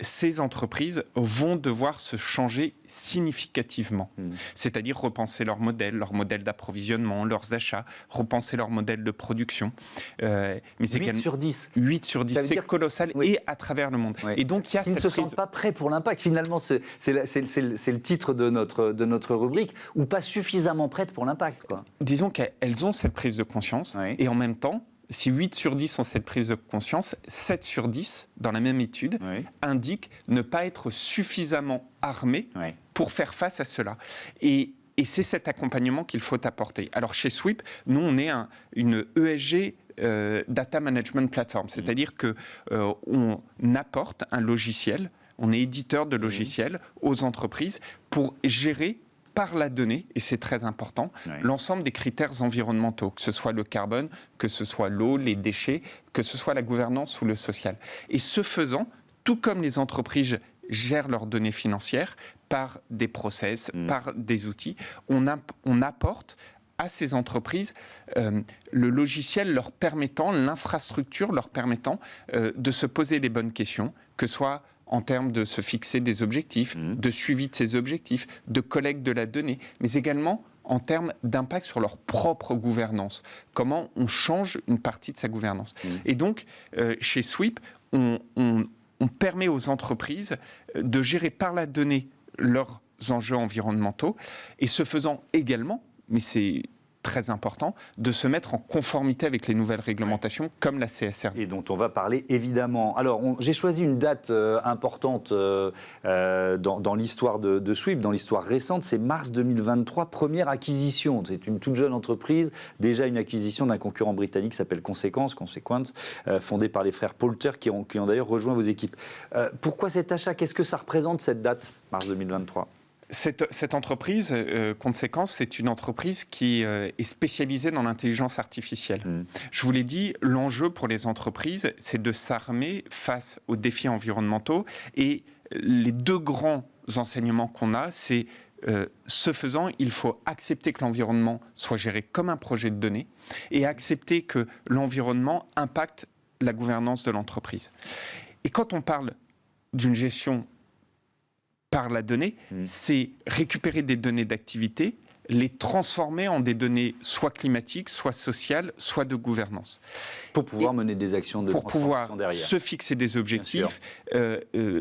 ces entreprises vont devoir se changer significativement. C'est-à-dire repenser leur modèle d'approvisionnement, leurs achats, repenser leur modèle de production. Mais 8 sur 10. 8 sur 10, c'est colossal, et à travers le monde. Et donc, il y a Ils ne se sentent pas prêts pour l'impact. Finalement, c'est le titre de notre rubrique, ou pas suffisamment prêtes pour l'impact, quoi. Disons qu'elles ont cette prise de conscience, et en même temps, si 8 sur 10 ont cette prise de conscience, 7 sur 10, dans la même étude, indiquent ne pas être suffisamment armés pour faire face à cela. Et c'est cet accompagnement qu'il faut apporter. Alors chez Sweep, nous, on est une ESG Data Management Platform, c'est-à-dire qu'on apporte un logiciel, on est éditeur de logiciels aux entreprises pour gérer par la donnée, et c'est très important, l'ensemble des critères environnementaux, que ce soit le carbone, que ce soit l'eau, les déchets, que ce soit la gouvernance ou le social. Et ce faisant, tout comme les entreprises gèrent leurs données financières par des process, par des outils, on apporte à ces entreprises le logiciel leur permettant, l'infrastructure leur permettant de se poser les bonnes questions, que ce soit en termes de se fixer des objectifs, de suivi de ces objectifs, de collecte de la donnée, mais également en termes d'impact sur leur propre gouvernance. Comment on change une partie de sa gouvernance. Et donc, chez Sweep, on permet aux entreprises de gérer par la donnée leurs enjeux environnementaux, et ce faisant également, mais c'est très important, de se mettre en conformité avec les nouvelles réglementations comme la CSRD. Et dont on va parler évidemment. Alors, j'ai choisi une date importante dans l'histoire de Sweep, dans l'histoire récente, c'est mars 2023, première acquisition. C'est une toute jeune entreprise, déjà une acquisition d'un concurrent britannique qui s'appelle Consequence, fondé par les frères Poulter, qui ont d'ailleurs rejoint vos équipes. Pourquoi cet achat? Qu'est-ce que ça représente, cette date, mars 2023 ? Cette entreprise, Consequence, c'est une entreprise qui est spécialisée dans l'intelligence artificielle. Je vous l'ai dit, l'enjeu pour les entreprises, c'est de s'armer face aux défis environnementaux. Et les deux grands enseignements qu'on a, c'est ce faisant, il faut accepter que l'environnement soit géré comme un projet de données et accepter que l'environnement impacte la gouvernance de l'entreprise. Et quand on parle d'une gestion par la donnée, c'est récupérer des données d'activité, les transformer en des données soit climatiques, soit sociales, soit de gouvernance. Pour pouvoir mener des actions de transformation derrière. Pour pouvoir se fixer des objectifs,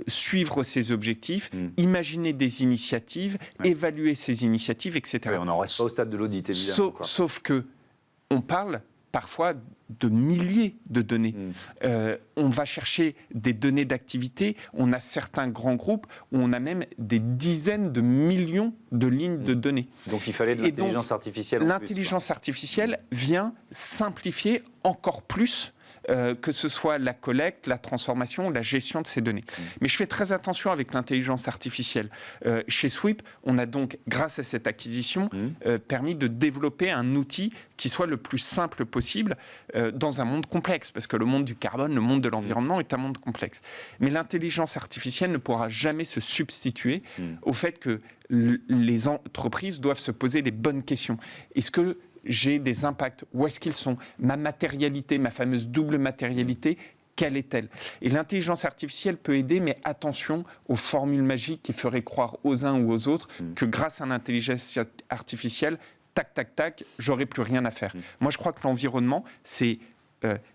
suivre ces objectifs, imaginer des initiatives, évaluer ces initiatives, etc. Oui, on n'en reste pas au stade de l'audit, évidemment. Sauf que on parle parfois de milliers de données. On va chercher des données d'activité, on a certains grands groupes où on a même des dizaines de millions de lignes de données. Donc il fallait de l'intelligence artificielle. L'intelligence artificielle vient simplifier encore plus que ce soit la collecte, la transformation, la gestion de ces données. Mais je fais très attention avec l'intelligence artificielle. Chez Sweep, on a donc, grâce à cette acquisition, permis de développer un outil qui soit le plus simple possible dans un monde complexe, parce que le monde du carbone, le monde de l'environnement est un monde complexe. Mais l'intelligence artificielle ne pourra jamais se substituer au fait que les entreprises doivent se poser les bonnes questions. Est-ce que j'ai des impacts? Où est-ce qu'ils sont? Ma matérialité, ma fameuse double matérialité, quelle est-elle? Et l'intelligence artificielle peut aider, mais attention aux formules magiques qui feraient croire aux uns ou aux autres que grâce à l'intelligence artificielle, tac, tac, tac, j'aurai plus rien à faire. Moi, je crois que l'environnement, c'est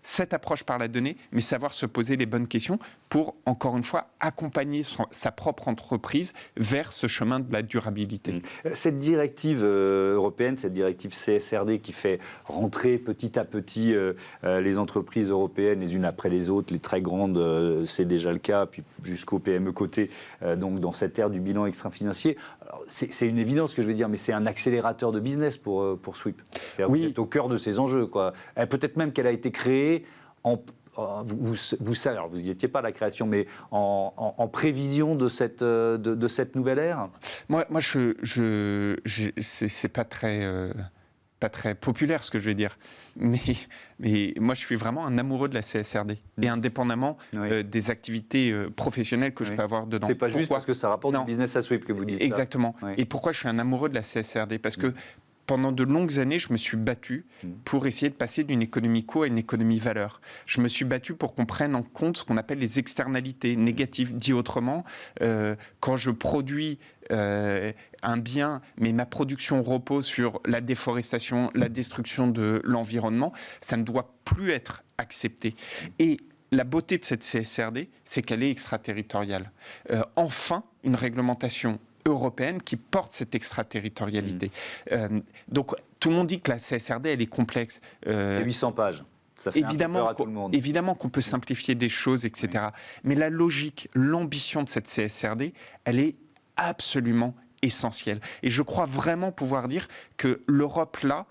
cette approche par la donnée, mais savoir se poser les bonnes questions pour, encore une fois, accompagner sa propre entreprise vers ce chemin de la durabilité. Cette directive européenne, cette directive CSRD qui fait rentrer petit à petit les entreprises européennes les unes après les autres, les très grandes, c'est déjà le cas, puis jusqu'aux PME cotées, donc dans cette ère du bilan extra-financier, c'est une évidence ce que je vais dire, mais c'est un accélérateur de business pour Sweep. Vous êtes au cœur de ces enjeux, quoi. Peut-être même qu'elle a été créée vous savez, alors vous n'y étiez pas à la création, mais en prévision de cette nouvelle ère. Moi c'est pas très populaire ce que je vais dire, mais moi je suis vraiment un amoureux de la CSRD et indépendamment des activités professionnelles que je peux avoir dedans. C'est pas juste parce que ça rapporte du business à Sweep que vous dites. Exactement. Ça. Et pourquoi je suis un amoureux de la CSRD? Parce que pendant de longues années, je me suis battu pour essayer de passer d'une économie co à une économie valeur. Je me suis battu pour qu'on prenne en compte ce qu'on appelle les externalités négatives. Dit autrement, quand je produis un bien, mais ma production repose sur la déforestation, la destruction de l'environnement, ça ne doit plus être accepté. Et la beauté de cette CSRD, c'est qu'elle est extraterritoriale. Enfin, une réglementation européenne qui porte cette extraterritorialité. Donc, tout le monde dit que la CSRD, elle est complexe. C'est 800 pages. Ça fait évidemment peur à tout le monde. Évidemment qu'on peut simplifier des choses, etc. Mais la logique, l'ambition de cette CSRD, elle est absolument essentielle. Et je crois vraiment pouvoir dire que l'Europe, là,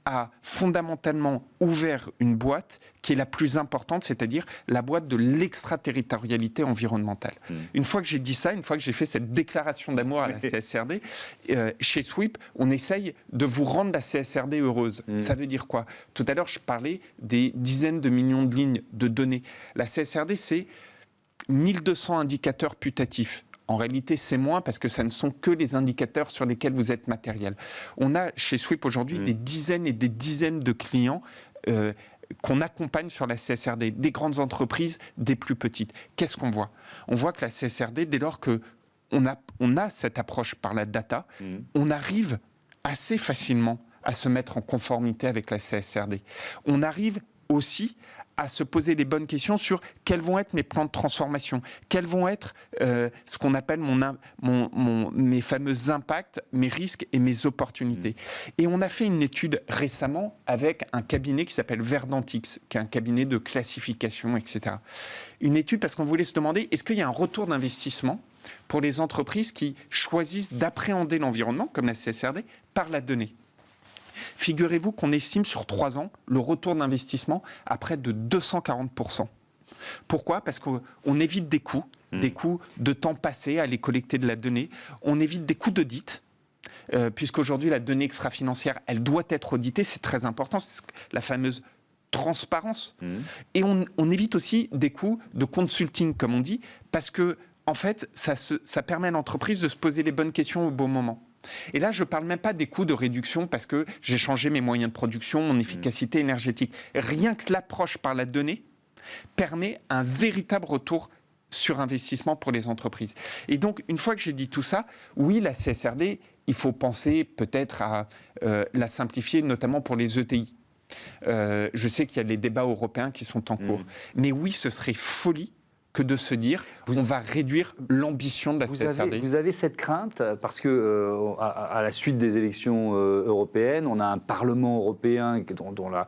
a fondamentalement ouvert une boîte qui est la plus importante, c'est-à-dire la boîte de l'extraterritorialité environnementale. Une fois que j'ai dit ça, une fois que j'ai fait cette déclaration d'amour à la CSRD, chez Sweep, on essaye de vous rendre la CSRD heureuse. Ça veut dire quoi? Tout à l'heure, je parlais des dizaines de millions de lignes de données. La CSRD, c'est 1200 indicateurs putatifs. En réalité, c'est moins parce que ça ne sont que les indicateurs sur lesquels vous êtes matériel. On a chez Sweep aujourd'hui des dizaines et des dizaines de clients qu'on accompagne sur la CSRD, des grandes entreprises, des plus petites. Qu'est-ce qu'on voit? On voit que la CSRD, dès lors qu'on a cette approche par la data, on arrive assez facilement à se mettre en conformité avec la CSRD. On arrive aussi à se poser les bonnes questions sur quels vont être mes plans de transformation, quels vont être ce qu'on appelle mes fameux impacts, mes risques et mes opportunités. Et on a fait une étude récemment avec un cabinet qui s'appelle Verdantix, qui est un cabinet de classification, etc. Une étude parce qu'on voulait se demander, est-ce qu'il y a un retour d'investissement pour les entreprises qui choisissent d'appréhender l'environnement, comme la CSRD, par la donnée. Figurez-vous qu'on estime sur 3 ans le retour d'investissement à près de 240%. Pourquoi ? Parce qu'on évite des coûts de temps passé à aller collecter de la donnée, on évite des coûts d'audit, puisqu'aujourd'hui la donnée extra-financière, elle doit être auditée, c'est très important, c'est la fameuse transparence. Et on évite aussi des coûts de consulting, comme on dit, parce que en fait, ça permet à l'entreprise de se poser les bonnes questions au bon moment. Et là, je ne parle même pas des coûts de réduction parce que j'ai changé mes moyens de production, mon efficacité énergétique. Rien que l'approche par la donnée permet un véritable retour sur investissement pour les entreprises. Et donc, une fois que j'ai dit tout ça, oui, la CSRD, il faut penser peut-être à la simplifier, notamment pour les ETI. Je sais qu'il y a les débats européens qui sont en cours. Mais oui, ce serait folie que de se dire on va réduire l'ambition de la CSRD. Vous avez cette crainte parce que à la suite des élections européennes, on a un Parlement européen dont la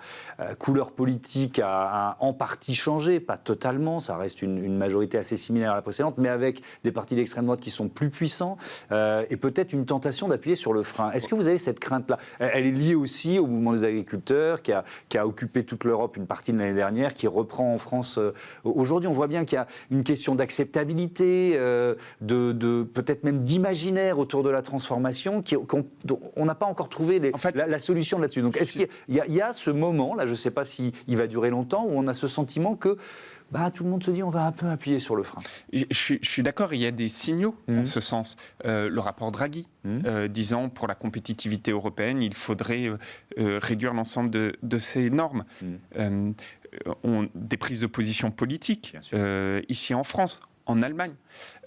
couleur politique a en partie changé, pas totalement, ça reste une majorité assez similaire à la précédente, mais avec des partis d'extrême droite qui sont plus puissants et peut-être une tentation d'appuyer sur le frein. Est-ce que vous avez cette crainte-là ? Elle est liée aussi au mouvement des agriculteurs qui a occupé toute l'Europe une partie de l'année dernière, qui reprend en France aujourd'hui. On voit bien qu'il y a une question d'acceptabilité, peut-être même d'imaginaire autour de la transformation, on n'a pas encore trouvé la solution là-dessus. Donc est-ce qu'il y a ce moment, là je ne sais pas s'il va durer longtemps, où on a ce sentiment que tout le monde se dit on va un peu appuyer sur le frein. Je suis d'accord, il y a des signaux en ce sens. Le rapport Draghi disant pour la compétitivité européenne, il faudrait réduire l'ensemble de ces normes. Des prises de position politiques ici en France, en Allemagne.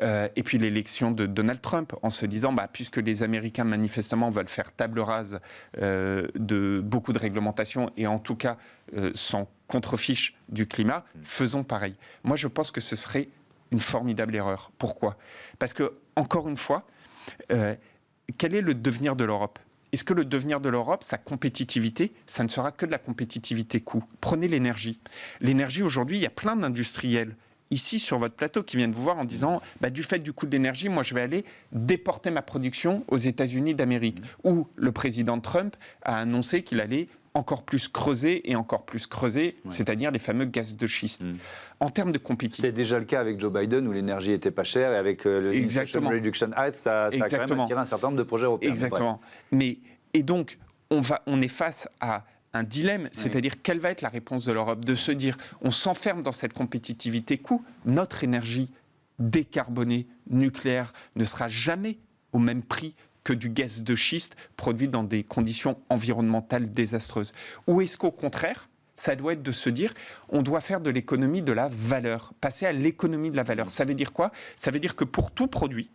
Et puis l'élection de Donald Trump en se disant puisque les Américains manifestement veulent faire table rase de beaucoup de réglementations et en tout cas sans contrefiche du climat, faisons pareil. Moi je pense que ce serait une formidable erreur. Pourquoi ? Parce que, encore une fois, quel est le devenir de l'Europe ? Est-ce que le devenir de l'Europe, sa compétitivité, ça ne sera que de la compétitivité coût ? Prenez l'énergie. L'énergie, aujourd'hui, il y a plein d'industriels ici sur votre plateau qui viennent vous voir en disant du fait du coût de l'énergie, moi je vais aller déporter ma production aux États-Unis d'Amérique. Où le président Trump a annoncé qu'il allait encore plus creuser, c'est-à-dire les fameux gaz de schiste. En termes de compétitivité... C'était déjà le cas avec Joe Biden où l'énergie était pas chère et avec le Inflation Reduction Act, ça a quand même attiré un certain nombre de projets européens. Exactement. Et donc, on est face à un dilemme, c'est-à-dire quelle va être la réponse de l'Europe ? De se dire, on s'enferme dans cette compétitivité coût, notre énergie décarbonée, nucléaire, ne sera jamais au même prix que du gaz de schiste produit dans des conditions environnementales désastreuses. Ou est-ce qu'au contraire, ça doit être de se dire, on doit faire de l'économie de la valeur, passer à l'économie de la valeur. Ça veut dire quoi ? Ça veut dire que pour tout produit,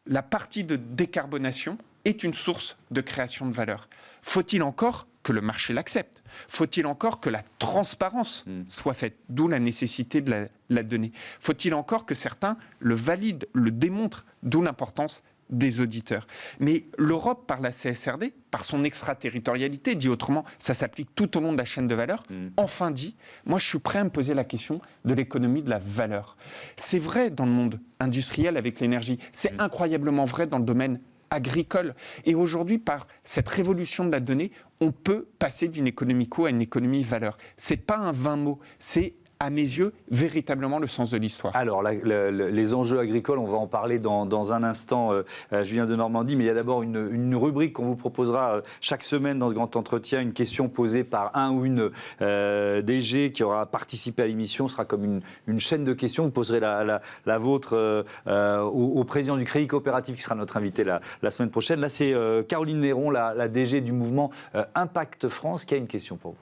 la partie de décarbonation est une source de création de valeur. Faut-il encore que le marché l'accepte ? Faut-il encore que la transparence soit faite ? D'où la nécessité de la donnée. Faut-il encore que certains le valident, le démontrent ? D'où l'importance des auditeurs. Mais l'Europe, par la CSRD, par son extraterritorialité, dit autrement, ça s'applique tout au long de la chaîne de valeur, enfin dit, moi je suis prêt à me poser la question de l'économie de la valeur. C'est vrai dans le monde industriel avec l'énergie, c'est incroyablement vrai dans le domaine agricole. Et aujourd'hui, par cette révolution de la donnée, on peut passer d'une économie coût à une économie valeur. C'est pas un vain mot, c'est à mes yeux, véritablement le sens de l'histoire. Alors, les enjeux agricoles, on va en parler dans un instant, Julien de Normandie, mais il y a d'abord une rubrique qu'on vous proposera chaque semaine dans ce grand entretien, une question posée par un ou une DG qui aura participé à l'émission, ce sera comme une chaîne de questions, vous poserez la vôtre au président du Crédit Coopératif qui sera notre invité la semaine prochaine. Là, c'est Caroline Néron, la DG du mouvement Impact France, qui a une question pour vous.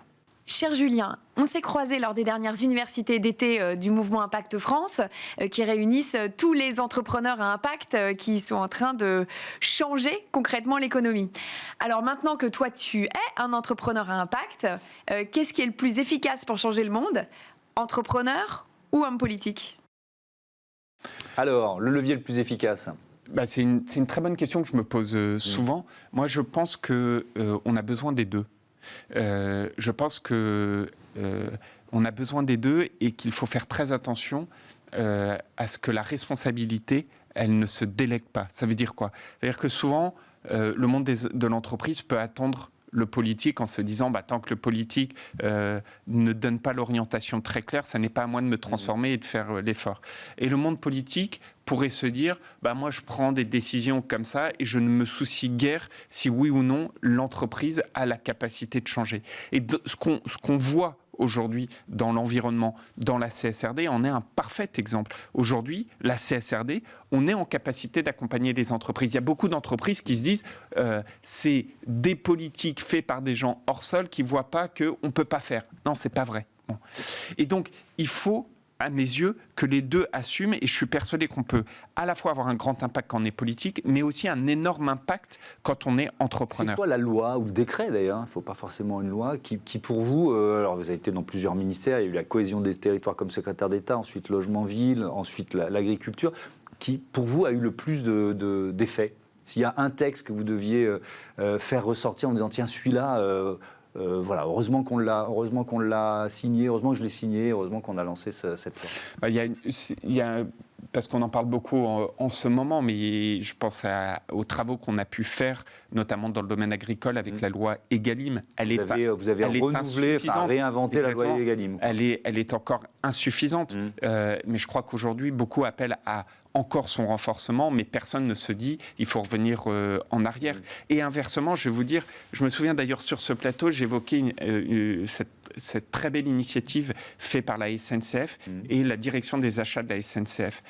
Cher Julien, on s'est croisés lors des dernières universités d'été du mouvement Impact France, qui réunissent tous les entrepreneurs à impact qui sont en train de changer concrètement l'économie. Alors maintenant que toi tu es un entrepreneur à impact, qu'est-ce qui est le plus efficace pour changer le monde ? Entrepreneur ou homme politique ? Alors, le levier le plus efficace ? C'est une très bonne question que je me pose souvent. Moi, je pense qu'on a besoin des deux. Je pense qu'on a besoin des deux et qu'il faut faire très attention à ce que la responsabilité, elle ne se délègue pas. Ça veut dire quoi ? C'est-à-dire que souvent, le monde de l'entreprise peut attendre le politique en se disant tant que le politique ne donne pas l'orientation très claire, ça n'est pas à moi de me transformer et de faire l'effort. Et le monde politique pourrait se dire moi je prends des décisions comme ça et je ne me soucie guère si oui ou non l'entreprise a la capacité de changer. Et ce qu'on voit aujourd'hui dans l'environnement, dans la CSRD, en est un parfait exemple. Aujourd'hui, la CSRD, on est en capacité d'accompagner les entreprises. Il y a beaucoup d'entreprises qui se disent c'est des politiques faites par des gens hors sol qui ne voient pas qu'on ne peut pas faire. Non, ce n'est pas vrai. Bon. Et donc, il faut, à mes yeux, que les deux assument, et je suis persuadé qu'on peut à la fois avoir un grand impact quand on est politique, mais aussi un énorme impact quand on est entrepreneur. C'est quoi la loi, ou le décret d'ailleurs ? Il ne faut pas forcément une loi, qui pour vous, alors vous avez été dans plusieurs ministères, il y a eu la cohésion des territoires comme secrétaire d'État, ensuite logement-ville, ensuite l'agriculture, qui pour vous a eu le plus d'effets ? S'il y a un texte que vous deviez faire ressortir en disant tiens celui-là... voilà, heureusement qu'on l'a signé, heureusement que je l'ai signé, heureusement qu'on a lancé cette loi. Il y a parce qu'on en parle beaucoup en ce moment, mais je pense aux travaux qu'on a pu faire, notamment dans le domaine agricole avec la loi Egalim. Vous avez renouvelé, réinventé la loi Egalim. Elle est encore insuffisante, mais je crois qu'aujourd'hui, beaucoup appellent à encore son renforcement, mais personne ne se dit il faut revenir en arrière. Et inversement, je vais vous dire, je me souviens d'ailleurs sur ce plateau, j'évoquais cette très belle initiative faite par la SNCF et la direction des achats de la SNCF.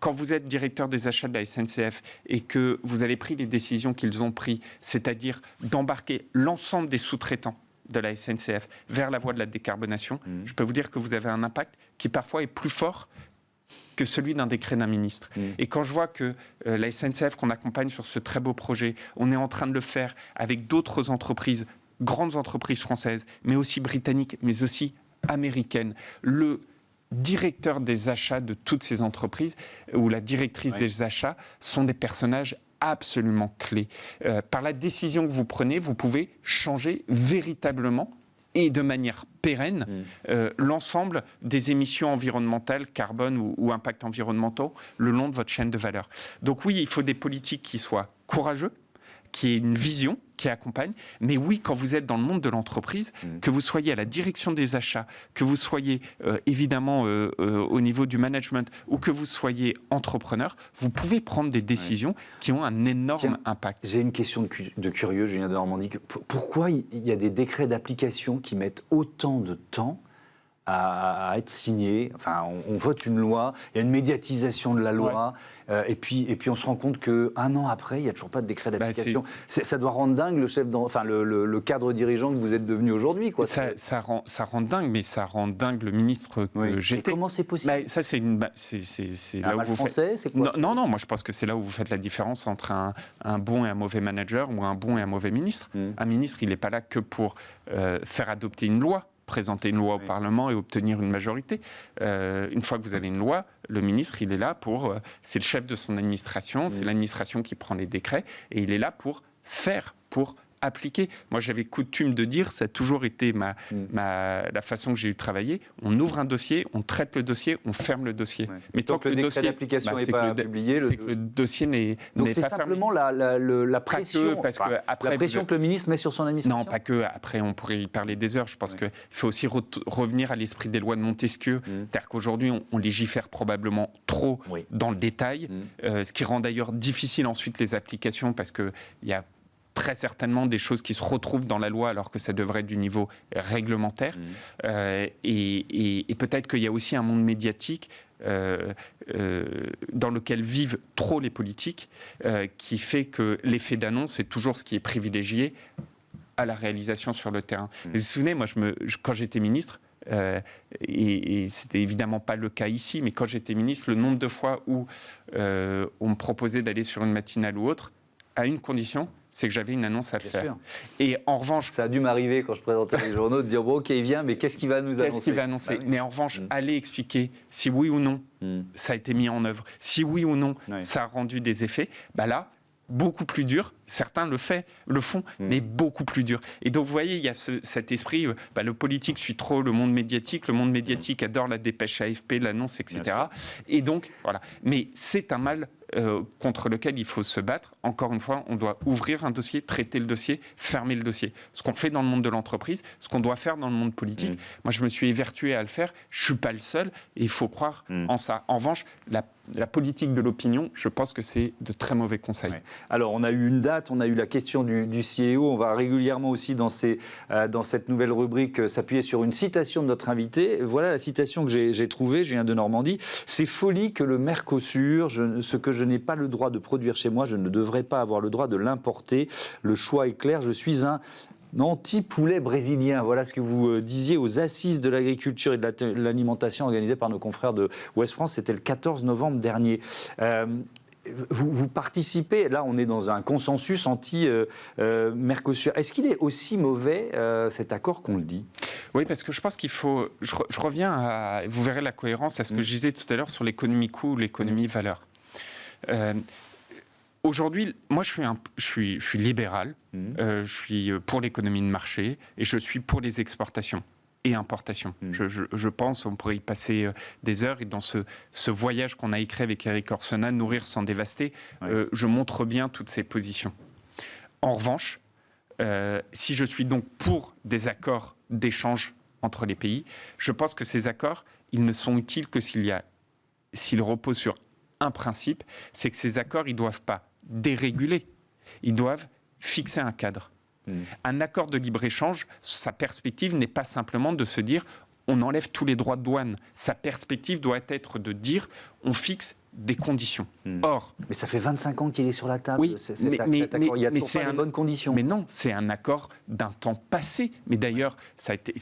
Quand vous êtes directeur des achats de la SNCF et que vous avez pris les décisions qu'ils ont prises, c'est-à-dire d'embarquer l'ensemble des sous-traitants de la SNCF vers la voie de la décarbonation, je peux vous dire que vous avez un impact qui parfois est plus fort que celui d'un décret d'un ministre. Et quand je vois que la SNCF qu'on accompagne sur ce très beau projet, on est en train de le faire avec d'autres entreprises, grandes entreprises françaises, mais aussi britanniques, mais aussi américaines, le directeur des achats de toutes ces entreprises ou la directrice des achats sont des personnages absolument clés. Par la décision que vous prenez, vous pouvez changer véritablement et de manière pérenne l'ensemble des émissions environnementales, carbone ou impacts environnementaux le long de votre chaîne de valeur. Donc oui, il faut des politiques qui soient courageux, qui aient une vision, qui accompagnent. Mais oui, quand vous êtes dans le monde de l'entreprise, que vous soyez à la direction des achats, que vous soyez évidemment au niveau du management ou que vous soyez entrepreneur, vous pouvez prendre des décisions qui ont un énorme impact. J'ai une question de curieux, Julien de Normandie. Pourquoi il y a des décrets d'application qui mettent autant de temps à être signés? Enfin, on vote une loi, il y a une médiatisation de la loi, et puis on se rend compte qu'un an après, il n'y a toujours pas de décret d'application. Ça doit rendre dingue le cadre dirigeant que vous êtes devenu aujourd'hui, quoi. Ça rend dingue, mais ça rend dingue le ministre que j'étais. Et comment c'est possible? Ça, c'est là où vous français, c'est quoi? Non, moi je pense que c'est là où vous faites la différence entre un bon et un mauvais manager ou un bon et un mauvais ministre. Un ministre, il n'est pas là que pour faire adopter une loi, présenter une loi au Parlement et obtenir une majorité. Une fois que vous avez une loi, le ministre, il est là pour... c'est le chef de son administration, c'est l'administration qui prend les décrets, et il est là pour faire, pour appliquer. Moi, j'avais coutume de dire, ça a toujours été la façon que j'ai eu de travailler, on ouvre un dossier, on traite le dossier, on ferme le dossier. Mais tant que le décret d'application n'est pas publié... C'est que le dossier n'est pas fermé. Donc c'est simplement la pression, la pression que le ministre met sur son administration? Non, pas que. Après, on pourrait y parler des heures. Je pense qu'il faut aussi revenir à l'esprit des lois de Montesquieu. C'est-à-dire qu'aujourd'hui, on légifère probablement trop dans le détail, ce qui rend d'ailleurs difficile ensuite les applications, parce qu'il y a très certainement des choses qui se retrouvent dans la loi alors que ça devrait être du niveau réglementaire. Et peut-être qu'il y a aussi un monde médiatique dans lequel vivent trop les politiques, qui fait que l'effet d'annonce est toujours ce qui est privilégié à la réalisation sur le terrain. Vous vous souvenez, moi, quand j'étais ministre, et c'était évidemment pas le cas ici, mais quand j'étais ministre, le nombre de fois où on me proposait d'aller sur une matinale ou autre, à une condition, c'est que j'avais une annonce à faire. Sûr. Et en revanche... Ça a dû m'arriver quand je présentais les journaux de dire, bon, ok, il vient, mais qu'est-ce qu'il va nous annoncer ? Qu'est-ce qu'il va annoncer ? Mais en revanche, aller expliquer si oui ou non ça a été mis en œuvre, si oui ou non ça a rendu des effets, là, beaucoup plus dur. Certains le font, mais beaucoup plus dur. Et donc, vous voyez, il y a cet esprit, le politique suit trop le monde médiatique adore la dépêche AFP, l'annonce, etc. Et donc, voilà. Mais c'est un mal contre lequel il faut se battre. Encore une fois, on doit ouvrir un dossier, traiter le dossier, fermer le dossier. Ce qu'on fait dans le monde de l'entreprise, ce qu'on doit faire dans le monde politique. Moi, je me suis évertué à le faire. Je ne suis pas le seul et il faut croire en ça. En revanche, la politique de l'opinion, je pense que c'est de très mauvais conseils. Ouais. Alors, on a eu une date, on a eu la question du CEO. On va régulièrement aussi, dans cette nouvelle rubrique, s'appuyer sur une citation de notre invité. Voilà la citation que j'ai trouvée, je viens de Normandie. « C'est folie que le Mercosur, ce que je n'ai pas le droit de produire chez moi, je ne devrais pas avoir le droit de l'importer. Le choix est clair, je suis un anti-poulet brésilien ». Voilà ce que vous disiez aux Assises de l'agriculture et de l'alimentation organisées par nos confrères de Ouest France. C'était le 14 novembre dernier. Vous participez, là on est dans un consensus anti-Mercosur. Est-ce qu'il est aussi mauvais cet accord qu'on le dit ? Oui, parce que je pense qu'il faut... Je reviens à... Vous verrez la cohérence à ce que je disais tout à l'heure sur l'économie coût ou l'économie valeur. Aujourd'hui, moi je suis libéral, je suis pour l'économie de marché et je suis pour les exportations et importations. Je pense, on pourrait y passer des heures, et dans ce voyage qu'on a écrit avec Eric Orsena, Nourrir sans dévaster, je montre bien toutes ces positions. En revanche, si je suis donc pour des accords d'échange entre les pays, je pense que ces accords, ils ne sont utiles que s'ils reposent sur un principe, c'est que ces accords, ils ne doivent pas déréguler, ils doivent fixer un cadre. Un accord de libre-échange, sa perspective n'est pas simplement de se dire on enlève tous les droits de douane. Sa perspective doit être de dire on fixe des conditions. Or, mais ça fait 25 ans qu'il est sur la table. Oui, cet accord. Il y a toujours pas les bonnes conditions. Mais non, c'est un accord d'un temps passé. Mais d'ailleurs, ça a été,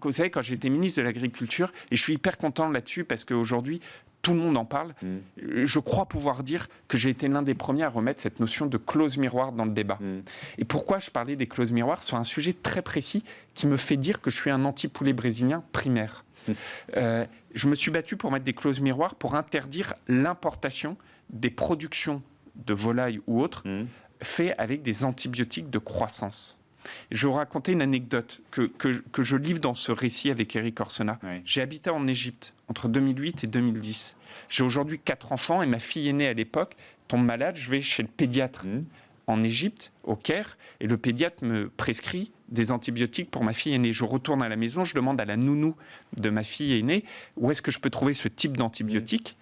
vous savez, quand j'étais ministre de l'Agriculture, et je suis hyper content là-dessus parce qu'aujourd'hui, tout le monde en parle. Je crois pouvoir dire que j'ai été l'un des premiers à remettre cette notion de clause miroir dans le débat. Et pourquoi je parlais des clauses miroirs sur un sujet très précis qui me fait dire que je suis un anti-poulet brésilien primaire. Je me suis battu pour mettre des clauses miroirs pour interdire l'importation des productions de volailles ou autres faites avec des antibiotiques de croissance. Je vais vous raconter une anecdote que je livre dans ce récit avec Eric Orsena. Oui. J'ai habité en Égypte entre 2008 et 2010. J'ai aujourd'hui 4 enfants et ma fille aînée à l'époque tombe malade. Je vais chez le pédiatre en Égypte, au Caire, et le pédiatre me prescrit des antibiotiques pour ma fille aînée. Je retourne à la maison, je demande à la nounou de ma fille aînée où est-ce que je peux trouver ce type d'antibiotiques.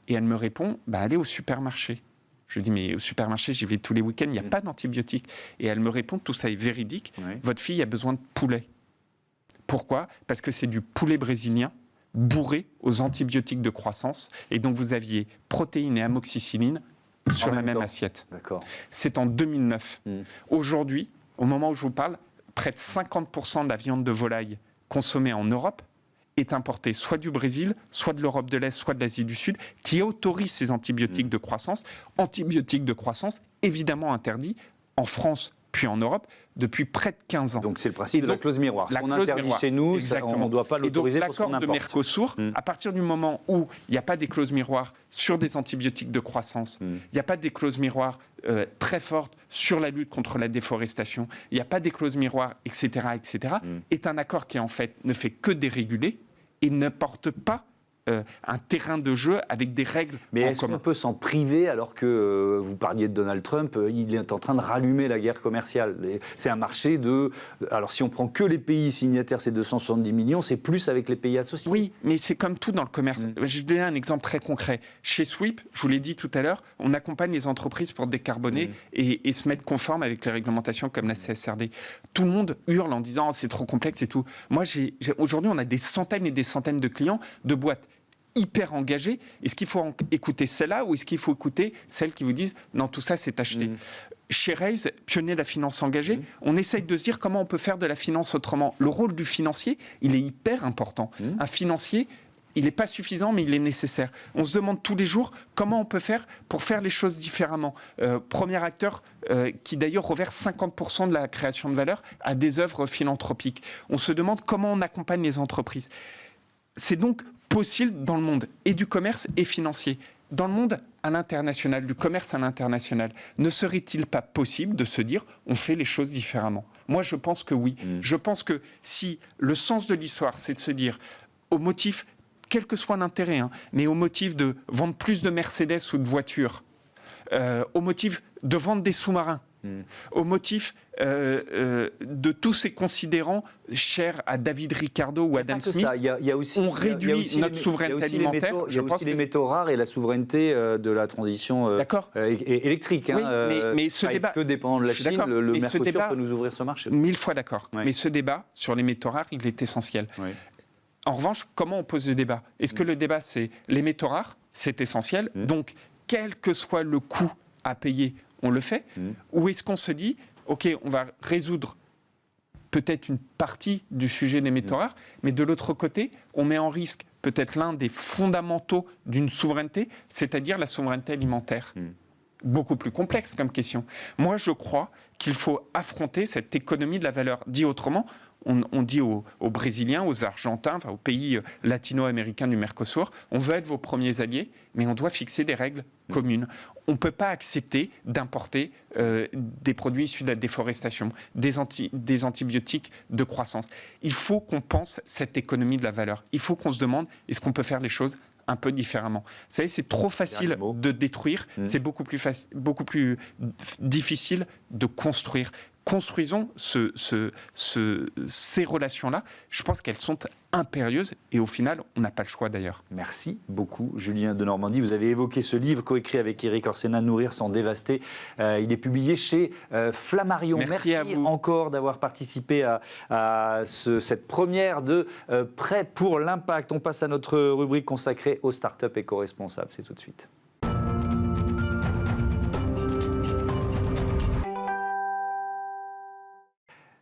Et elle me répond, allez au supermarché. Je lui dis, mais au supermarché, j'y vais tous les week-ends, il n'y a pas d'antibiotiques. Et elle me répond, tout ça est véridique, votre fille a besoin de poulet. Pourquoi ? Parce que c'est du poulet brésilien bourré aux antibiotiques de croissance. Et donc, vous aviez protéines et amoxicilline sur la même assiette. D'accord. C'est en 2009. Aujourd'hui, au moment où je vous parle, près de 50% de la viande de volaille consommée en Europe est importée soit du Brésil, soit de l'Europe de l'Est, soit de l'Asie du Sud, qui autorise ces antibiotiques de croissance. Antibiotiques de croissance, évidemment interdits en France puis en Europe depuis près de 15 ans. Donc c'est le principe de la clause miroir. Ce qu'on interdit chez nous, on ne doit pas l'autoriser pour ce qu'on importe. Et donc l'accord de Mercosur, à partir du moment où il n'y a pas des clauses miroirs sur des antibiotiques de croissance, il n'y a pas des clauses miroirs très fortes sur la lutte contre la déforestation, il n'y a pas des clauses miroirs, etc., est un accord qui en fait ne fait que déréguler et ne porte pas un terrain de jeu avec des règles. Mais est-ce qu'on peut s'en priver alors que vous parliez de Donald Trump, il est en train de rallumer la guerre commerciale. C'est un marché de... Alors si on prend que les pays signataires, ces 270 millions, c'est plus avec les pays associés. Oui, mais c'est comme tout dans le commerce. Je vais donner un exemple très concret. Chez Sweep, je vous l'ai dit tout à l'heure, on accompagne les entreprises pour décarboner et se mettre conforme avec les réglementations comme la CSRD. Tout le monde hurle en disant oh, c'est trop complexe et tout. Moi, aujourd'hui, on a des centaines et des centaines de clients de boîtes hyper engagés. Est-ce qu'il faut écouter celle-là ou est-ce qu'il faut écouter celles qui vous disent non, tout ça c'est acheté Chez Raise, pionnier de la finance engagée, on essaye de se dire comment on peut faire de la finance autrement. Le rôle du financier, il est hyper important. Un financier, il n'est pas suffisant, mais il est nécessaire. On se demande tous les jours comment on peut faire pour faire les choses différemment. Premier acteur qui d'ailleurs reverse 50% de la création de valeur à des œuvres philanthropiques. On se demande comment on accompagne les entreprises. C'est donc possible dans le monde et du commerce et financier. Dans le monde à l'international, du commerce à l'international, ne serait-il pas possible de se dire on fait les choses différemment ? Moi, je pense que oui. Je pense que si le sens de l'histoire, c'est de se dire au motif, quel que soit l'intérêt, mais au motif de vendre plus de Mercedes ou de voitures, au motif de vendre des sous-marins, au motif de tous ces considérants chers à David Ricardo ou Adam Smith, on réduit notre souveraineté alimentaire. Il y a aussi les métaux rares et la souveraineté de la transition électrique. Oui, mais ce pas débat, que dépendant de la Chine, le Mercosur peut nous ouvrir ce marché. 1000 fois d'accord. Ouais. Mais ce débat sur les métaux rares, il est essentiel. Ouais. En revanche, comment on pose le débat ? Est-ce que le débat, c'est les métaux rares ? C'est essentiel. Donc, quel que soit le coût à payer, on le fait. Ou est-ce qu'on se dit, OK, on va résoudre peut-être une partie du sujet des métaux rares, mais de l'autre côté, on met en risque peut-être l'un des fondamentaux d'une souveraineté, c'est-à-dire la souveraineté alimentaire. Beaucoup plus complexe comme question. Moi, je crois qu'il faut affronter cette économie de la valeur. Dit autrement, on dit aux Brésiliens, aux Argentins, aux pays latino-américains du Mercosur, on veut être vos premiers alliés, mais on doit fixer des règles communes. On ne peut pas accepter d'importer des produits issus de la déforestation, des antibiotiques de croissance. Il faut qu'on pense cette économie de la valeur. Il faut qu'on se demande, est-ce qu'on peut faire les choses un peu différemment. Vous savez, c'est trop facile de détruire, c'est beaucoup plus difficile de construire. Construisons ces relations-là. Je pense qu'elles sont impérieuses et au final, on n'a pas le choix d'ailleurs. Merci beaucoup, Julien de Normandie. Vous avez évoqué ce livre coécrit avec Éric Orsena, Nourrir sans dévaster. Il est publié chez Flammarion. Merci à vous encore d'avoir participé à cette première de Prêt pour l'impact. On passe à notre rubrique consacrée aux startups éco-responsables. C'est tout de suite.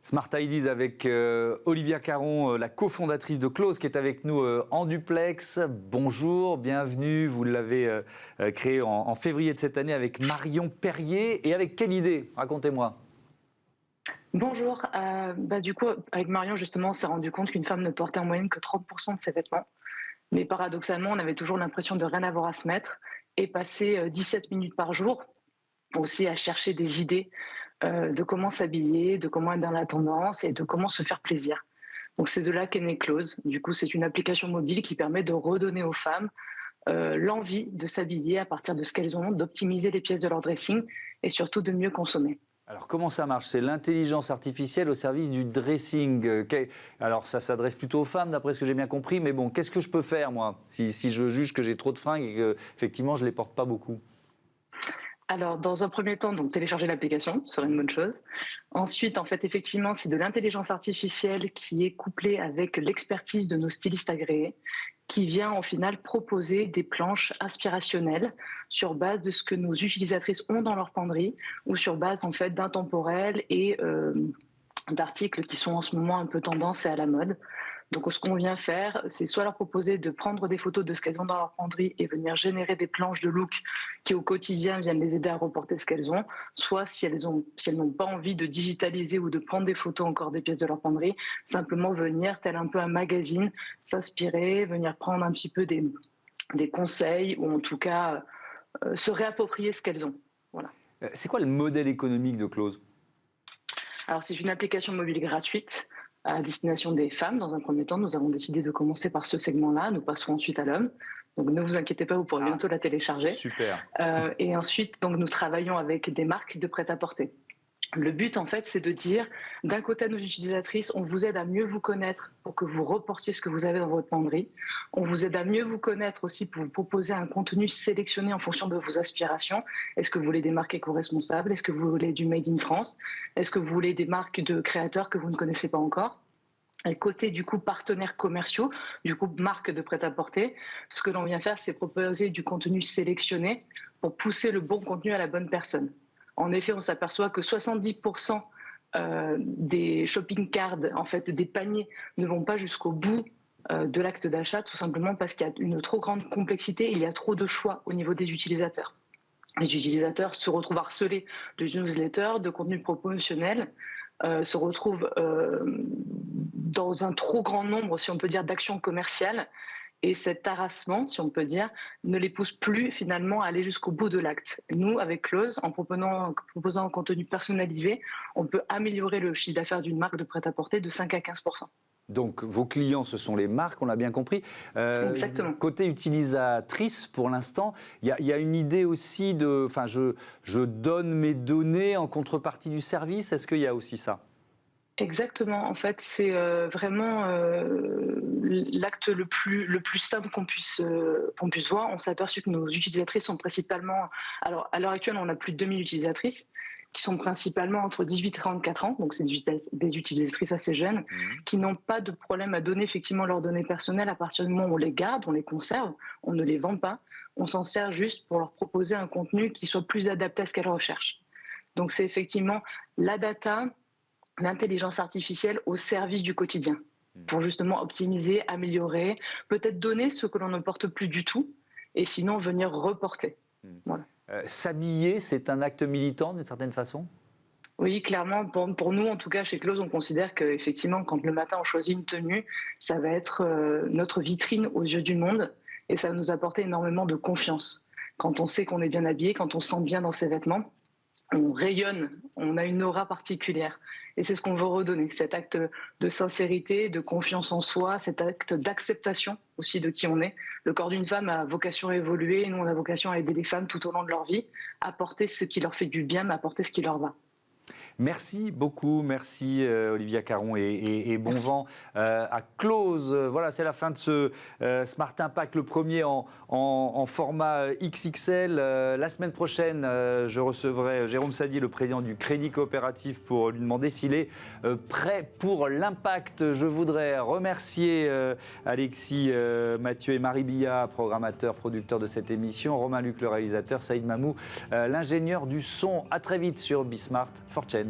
Smart Ideas avec Olivia Caron, la cofondatrice de Close, qui est avec nous en duplex. Bonjour, bienvenue. Vous l'avez créé en février de cette année avec Marion Perrier. Et avec quelle idée ? Racontez-moi. Bonjour. Du coup, avec Marion, justement, on s'est rendu compte qu'une femme ne portait en moyenne que 30% de ses vêtements. Mais paradoxalement, on avait toujours l'impression de rien avoir à se mettre et passer 17 minutes par jour aussi à chercher des idées de comment s'habiller, de comment être dans la tendance et de comment se faire plaisir. Donc c'est de là qu'est née Close. Du coup, c'est une application mobile qui permet de redonner aux femmes l'envie de s'habiller à partir de ce qu'elles ont, d'optimiser les pièces de leur dressing et surtout de mieux consommer. Alors comment ça marche ? C'est l'intelligence artificielle au service du dressing. Alors ça s'adresse plutôt aux femmes d'après ce que j'ai bien compris, mais bon, qu'est-ce que je peux faire moi si je juge que j'ai trop de fringues et que effectivement je ne les porte pas beaucoup ? Alors, dans un premier temps, donc, télécharger l'application serait une bonne chose. Ensuite, en fait, effectivement, c'est de l'intelligence artificielle qui est couplée avec l'expertise de nos stylistes agréés, qui vient, en final, proposer des planches aspirationnelles sur base de ce que nos utilisatrices ont dans leur penderie ou sur base, en fait, d'intemporels et d'articles qui sont en ce moment un peu tendance et à la mode. Donc, ce qu'on vient faire, c'est soit leur proposer de prendre des photos de ce qu'elles ont dans leur penderie et venir générer des planches de look qui, au quotidien, viennent les aider à reporter ce qu'elles ont, soit si elles n'ont pas envie de digitaliser ou de prendre des photos encore des pièces de leur penderie, simplement venir, tel un peu un magazine, s'inspirer, venir prendre un petit peu des conseils ou en tout cas se réapproprier ce qu'elles ont. Voilà. C'est quoi le modèle économique de Close ? Alors, c'est une application mobile gratuite à destination des femmes. Dans un premier temps, nous avons décidé de commencer par ce segment-là. Nous passerons ensuite à l'homme. Donc, ne vous inquiétez pas, vous pourrez bientôt la télécharger. Super. Et ensuite, donc, nous travaillons avec des marques de prêt-à-porter. Le but, en fait, c'est de dire, d'un côté à nos utilisatrices, on vous aide à mieux vous connaître pour que vous reportiez ce que vous avez dans votre penderie. On vous aide à mieux vous connaître aussi pour vous proposer un contenu sélectionné en fonction de vos aspirations. Est-ce que vous voulez des marques éco-responsables ? Est-ce que vous voulez du Made in France ? Est-ce que vous voulez des marques de créateurs que vous ne connaissez pas encore ? Et côté, du coup, partenaires commerciaux, du coup, marques de prêt-à-porter, ce que l'on vient faire, c'est proposer du contenu sélectionné pour pousser le bon contenu à la bonne personne. En effet, on s'aperçoit que 70% des shopping cards, en fait, des paniers, ne vont pas jusqu'au bout de l'acte d'achat, tout simplement parce qu'il y a une trop grande complexité, il y a trop de choix au niveau des utilisateurs. Les utilisateurs se retrouvent harcelés de newsletters, de contenus promotionnels, se retrouvent dans un trop grand nombre, si on peut dire, d'actions commerciales. Et cet harassement, si on peut dire, ne les pousse plus finalement à aller jusqu'au bout de l'acte. Nous, avec Close, en proposant un contenu personnalisé, on peut améliorer le chiffre d'affaires d'une marque de prêt-à-porter de 5 à 15%. Donc vos clients, ce sont les marques, on l'a bien compris. Exactement. Côté utilisatrice, pour l'instant, il y a une idée aussi de... Enfin, je donne mes données en contrepartie du service. Est-ce qu'il y a aussi ça ? Exactement. En fait, c'est vraiment l'acte le plus simple qu'on puisse voir. On s'est aperçu que nos utilisatrices sont principalement... Alors, à l'heure actuelle, on a plus de 2000 utilisatrices qui sont principalement entre 18 et 34 ans, donc c'est des utilisatrices assez jeunes, qui n'ont pas de problème à donner effectivement leurs données personnelles à partir du moment où on les garde, on les conserve, on ne les vend pas, on s'en sert juste pour leur proposer un contenu qui soit plus adapté à ce qu'elles recherchent. Donc c'est effectivement la data, l'intelligence artificielle au service du quotidien, pour justement optimiser, améliorer, peut-être donner ce que l'on ne porte plus du tout, et sinon venir reporter. Voilà. S'habiller, c'est un acte militant d'une certaine façon ? Oui, clairement, pour nous, en tout cas, chez Close, on considère qu'effectivement, quand le matin on choisit une tenue, ça va être notre vitrine aux yeux du monde et ça va nous apporter énormément de confiance. Quand on sait qu'on est bien habillé, quand on se sent bien dans ses vêtements, on rayonne, on a une aura particulière. Et c'est ce qu'on veut redonner, cet acte de sincérité, de confiance en soi, cet acte d'acceptation aussi de qui on est. Le corps d'une femme a vocation à évoluer, et nous on a vocation à aider les femmes tout au long de leur vie, à porter ce qui leur fait du bien, mais à porter ce qui leur va. Merci beaucoup, merci Olivia Caron et bon vent à Close. Voilà, c'est la fin de ce Smart Impact, le premier en format XXL. La semaine prochaine, je recevrai Jérôme Sadi, le président du Crédit Coopératif, pour lui demander s'il est prêt pour l'impact. Je voudrais remercier Alexis, Mathieu et Marie Billa, programmateurs, producteurs de cette émission, Romain Luc, le réalisateur, Saïd Mamou, l'ingénieur du son. À très vite sur Bismart for Change.